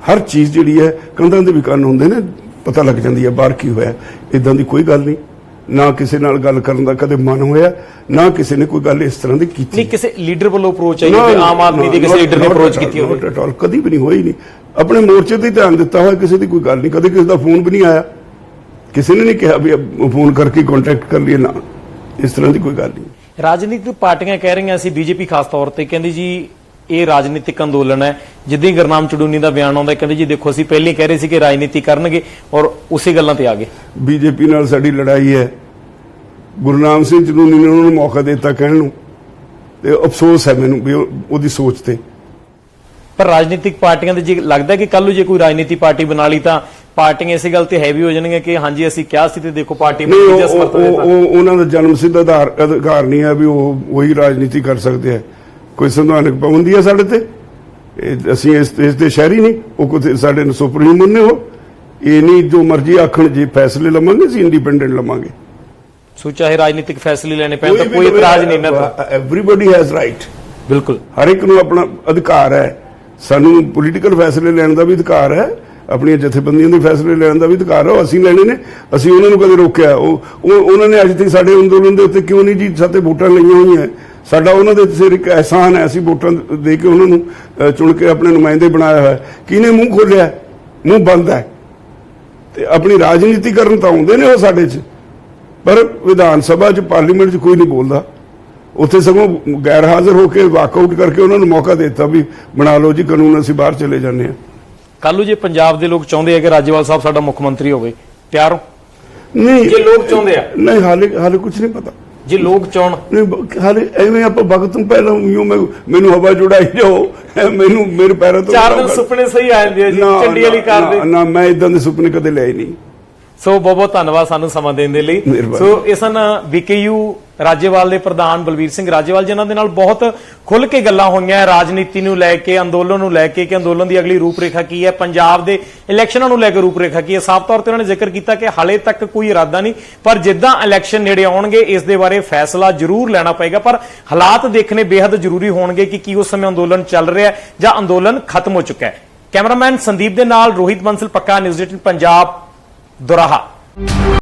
ਹਰ ਚੀਜ਼ ਜਿਹੜੀ ਹੈ, ਕੰਧਾਂ ਦੇ ਵੀ ਕੰਨ ਹੁੰਦੇ ਨੇ, ਪਤਾ ਲੱਗ ਜਾਂਦੀ ਹੈ ਬਾਹਰ ਕੀ ਹੋਇਆ। ਇਦਾਂ ਦੀ ਕੋਈ ਗੱਲ ਨਹੀਂ, ਨਾ ਕਿਸੇ ਨਾਲ ਗੱਲ ਕਰਨ ਦਾ ਕਦੇ ਮਨ ਹੋਇਆ, ਨਾ ਕਿਸੇ ਨੇ ਕੋਈ ਗੱਲ ਇਸ ਤਰ੍ਹਾਂ ਦੀ ਕੀਤੀ। ਨਹੀਂ, ਕਿਸੇ ਲੀਡਰ ਵੱਲੋਂ ਅਪਰੋਚ ਆਈ ਹੋਵੇ, ਆਮ ਆਦਮੀ ਦੇ ਕਿਸੇ ਲੀਡਰ ਨੇ ਅਪਰੋਚ ਕੀਤੀ ਹੋਵੇ? ਨਾਟ ਐਟ ਆਲ, ਕਦੀ ਵੀ ਨਹੀਂ ਹੋਈ। ਨਹੀਂ, ਆਪਣੇ ਮੋਰਚੇ ਤੇ ਧਿਆਨ ਦਿੱਤਾ ਹੋਇਆ, ਕਿਸੇ ਦੀ ਕੋਈ ਗੱਲ ਨਹੀਂ, ਕਦੇ ਕਿਸੇ ਦਾ ਫੋਨ ਵੀ ਨਹੀਂ ਆਇਆ, ਕਿਸੇ ਨੇ ਨਹੀਂ ਕਿਹਾ ਵੀ ਫੋਨ ਕਰਕੇ ਕੰਟੈਕਟ ਕਰ ਲਈਏ, ਨਾ, ਇਸ ਤਰ੍ਹਾਂ ਦੀ ਕੋਈ ਗੱਲ ਨਹੀਂ। ਰਾਜਨੀਤਿਕ ਪਾਰਟੀਆਂ ਕਹਿ ਰਹੀਆਂ ਸੀ, ਬੀਜੇਪੀ ਖਾਸ ਤੌਰ ਤੇ ਕਹਿੰਦੀ ਜੀ ਇਹ ਰਾਜਨੀਤਿਕ ਅੰਦੋਲਨ ਹੈ। ਜਿੱਦਾਂ ਹੀ ਗੁਰਨਾਮ ਚੜੂਨੀ ਦਾ ਬਿਆਨ ਆਉਂਦਾ, ਕਹਿੰਦੇ ਜੀ ਦੇਖੋ ਅਸੀਂ ਪਹਿਲਾਂ ਹੀ ਕਹਿ ਰਹੇ ਸੀ ਕਿ ਰਾਜਨੀਤੀ ਕਰਨਗੇ, ਔਰ ਉਸੇ ਗੱਲਾਂ ਤੇ ਆ ਗਏ। ਬੀਜੇਪੀ ਨਾਲ ਸਾਡੀ ਲੜਾਈ ਹੈ। ਗੁਰਨਾਮ ਸਿੰਘ ਚੜੂਨੀ ਨੇ ਉਹਨਾਂ ਨੂੰ ਮੌਕਾ ਦਿੱਤਾ ਕਹਿਣ ਨੂੰ, ਤੇ ਅਫਸੋਸ ਹੈ ਮੈਨੂੰ ਵੀ ਉਹਦੀ ਸੋਚ ਤੇ। ਪਰ ਰਾਜਨੀਤਿਕ ਪਾਰਟੀਆਂ ਦੇ ਜੇ ਲੱਗਦਾ ਕਿ ਕੱਲ ਨੂੰ ਜੇ ਕੋਈ ਰਾਜਨੀਤੀ ਪਾਰਟੀ ਬਣਾ ਲਈ ਤਾਂ ਪਾਰਟੀਆਂ ਇਸੇ ਗੱਲ ਤੇ ਹੈਵੀ ਹੋ ਜਾਣਗੀਆਂ ਕਿ ਹਾਂਜੀ ਅਸੀਂ ਕਿਹਾ ਸੀ ਤੇ ਦੇਖੋ ਪਾਰਟੀ ਬਣ ਗਈ ਜਾਂ ਸਮਰਥਨ ਦਿੱਤਾ। ਉਹਨਾਂ ਦਾ ਜਨਮ ਸਿੱਧ ਅਧਿਕਾਰ ਨਹੀਂ ਹੈ ਵੀ ਉਹ ਉਹੀ ਰਾਜਨੀਤੀ ਕਰ ਸਕਦੇ ਆ। ਕੋਈ ਸੰਵਿਧਾਨਕ ਪਾਬੰਦੀ ਹੈ ਸਾਡੇ ਤੇ? ਅਸੀਂ ਇਸ ਦੇ ਸ਼ਹਿਰੀ ਨਹੀਂ, ਉਹ ਕੋਈ ਸਾਡੇ ਸੁਪਰੀਮ ਨੇ। ਉਹ ਇਹ ਨਹੀਂ ਜੋ ਮਰਜ਼ੀ ਆਖਣ, ਜੇ ਫੈਸਲੇ ਲਵਾਂਗੇ ਅਸੀਂ ਇੰਡੀਪੈਂਡੈਂਟ ਲਵਾਂਗੇ। ਸੋ ਚਾਹੇ ਰਾਜਨੀਤਿਕ ਫੈਸਲੇ ਲੈਣੇ ਪੈਣ ਤਾਂ ਕੋਈ ਇਤਰਾਜ਼ ਨਹੀਂ ਨਾ। Everybody has right. ਬਿਲਕੁਲ, ਹਰ ਇੱਕ ਨੂੰ ਆਪਣਾ ਅਧਿਕਾਰ ਹੈ। ਸਾਨੂੰ ਪੋਲੀਟੀਕਲ ਫੈਸਲੇ ਲੈਣ ਦਾ ਵੀ ਅਧਿਕਾਰ ਹੈ, ਆਪਣੀਆਂ ਜਥੇਬੰਦੀਆਂ ਦੇ ਫੈਸਲੇ ਲੈਣ ਦਾ ਵੀ ਅਧਿਕਾਰ ਹੈ। ਉਹ ਅਸੀਂ ਲੈਣੇ ਨੇ, ਅਸੀਂ ਉਹਨਾਂ ਨੂੰ ਕਦੇ ਰੋਕਿਆ? ਉਹਨਾਂ ਨੇ ਅੱਜ ਤੱਕ ਸਾਡੇ ਅੰਦੋਲਨ ਦੇ ਉੱਤੇ ਕਿਉਂ ਨਹੀਂ ਜੀ ਸਾਤੇ ਵੋਟਾਂ ਲਈਆਂ ਹੋਈਆਂ? ਸਾਡਾ ਉਹਨਾਂ ਦੇ ਸਿਰ ਇੱਕ ਅਹਿਸਾਨ ਹੈ, ਅਸੀਂ ਵੋਟਾਂ ਦੇ ਕੇ ਉਹਨਾਂ ਨੂੰ ਚੁਣ ਕੇ ਆਪਣੇ ਨੁਮਾਇੰਦੇ ਬਣਾਇਆ ਹੋਇਆ। ਕਿਹਨੇ ਮੂੰਹ ਖੋਲਿਆ? ਮੂੰਹ ਬੰਦ ਹੈ। ਤੇ ਆਪਣੀ ਰਾਜਨੀਤੀ ਕਰਨ ਤਾਂ ਆਉਂਦੇ ਨੇ ਉਹ ਸਾਡੇ 'ਚ, ਪਰ ਵਿਧਾਨ ਸਭਾ 'ਚ, ਪਾਰਲੀਮੈਂਟ 'ਚ ਕੋਈ ਨਹੀਂ ਬੋਲਦਾ। ਉੱਥੇ ਸਗੋਂ ਗੈਰ ਹਾਜ਼ਰ ਹੋ ਕੇ ਵਾਕਆਊਟ ਕਰਕੇ ਉਹਨਾਂ ਨੂੰ ਮੌਕਾ ਦੇ ਦਿੱਤਾ ਵੀ ਬਣਾ ਲਓ ਜੀ ਕਾਨੂੰਨ, ਅਸੀਂ ਬਾਹਰ ਚਲੇ ਜਾਂਦੇ ਹਾਂ। ਕੱਲ੍ਹ ਨੂੰ ਜੇ ਪੰਜਾਬ ਦੇ ਲੋਕ ਚਾਹੁੰਦੇ ਆ ਕਿ ਰਾਜੇਵਾਲ ਸਾਹਿਬ ਸਾਡਾ ਮੁੱਖ ਮੰਤਰੀ ਹੋਵੇ, ਤਿਆਰ ਹੋ? ਨਹੀਂ, ਜੇ ਲੋਕ ਚਾਹੁੰਦੇ ਆ? ਨਹੀਂ, ਹਾਲੇ ਕੁਝ ਨਹੀਂ ਪਤਾ। ਜੇ ਲੋਕ ਚਾਹਣ? ਨਹੀਂ, ਹਾਲੇ ਐਵੇਂ ਆਪਾਂ ਵਕਤ ਤੋਂ ਪਹਿਲਾਂ ਮੈਨੂੰ ਹਵਾ ਜੁੜਾਈ ਜਾਓ, ਮੈਨੂੰ ਮੇਰੇ ਪੈਰਾਂ ਤੋਂ 4 ਦਿਨ ਸੁਪਨੇ ਸਹੀ ਆ ਜਾਂਦੇ ਆ ਜੀ, ਚੰਡੀ ਵਾਲੀ ਕਾਰ ਦੇ। ਨਾ, ਮੈਂ ਇਦਾਂ ਦੇ ਸੁਪਨੇ ਕਦੇ ਲਏ ਨਹੀਂ। ਸੋ ਬਹੁਤ ਬਹੁਤ ਧੰਨਵਾਦ ਸਾਨੂੰ ਸਮਾਂ ਦੇਣ ਦੇ ਲਈ। ਸੋ ਇਹ ਸਨ ਵੀਕੇਯੂ ਰਾਜੇਵਾਲ ਦੇ ਪ੍ਰਧਾਨ ਬਲਵੀਰ ਸਿੰਘ ਰਾਜੇਵਾਲ, ਜਿਨ੍ਹਾਂ ਦੇ ਨਾਲ ਬਹੁਤ ਖੁੱਲ ਕੇ ਗੱਲਾਂ ਹੋਈਆਂ ਰਾਜਨੀਤੀ ਨੂੰ ਲੈ ਕੇ, ਅੰਦੋਲਨ ਨੂੰ ਲੈ ਕੇ, ਕਿ ਅੰਦੋਲਨ ਦੀ ਅਗਲੀ ਰੂਪਰੇਖਾ ਕੀ ਹੈ, ਪੰਜਾਬ ਦੇ ਇਲੈਕਸ਼ਨਾਂ ਨੂੰ ਲੈ ਕੇ ਰੂਪਰੇਖਾ ਕੀ ਹੈ। ਸਾਫ਼ ਤੌਰ ਤੇ ਉਹਨਾਂ ਨੇ ਜ਼ਿਕਰ ਕੀਤਾ ਕਿ ਹਾਲੇ ਤੱਕ ਕੋਈ ਇਰਾਦਾ ਨਹੀਂ, ਪਰ ਜਿੱਦਾਂ ਇਲੈਕਸ਼ਨ ਨੇੜੇ ਆਉਣਗੇ ਇਸ ਦੇ ਬਾਰੇ ਫੈਸਲਾ ਜ਼ਰੂਰ ਲੈਣਾ ਪਏਗਾ। ਪਰ ਹਾਲਾਤ ਦੇਖਣੇ ਬੇहद ਜ਼ਰੂਰੀ ਹੋਣਗੇ ਕਿ ਕੀ ਉਸ ਸਮੇਂ ਅੰਦੋਲਨ ਚੱਲ ਰਿਹਾ ਹੈ ਜਾਂ ਅੰਦੋਲਨ ਖਤਮ ਹੋ ਚੁੱਕਾ ਹੈ। ਕੈਮਰਾਮੈਨ ਸੰਦੀਪ ਦੇ ਨਾਲ ਰੋਹਿਤ ਬੰਸਲ, ਪੱਕਾ ਨਿਊਜ਼ 18 ਪੰਜਾਬ, ਦੁਰਾਹਾ।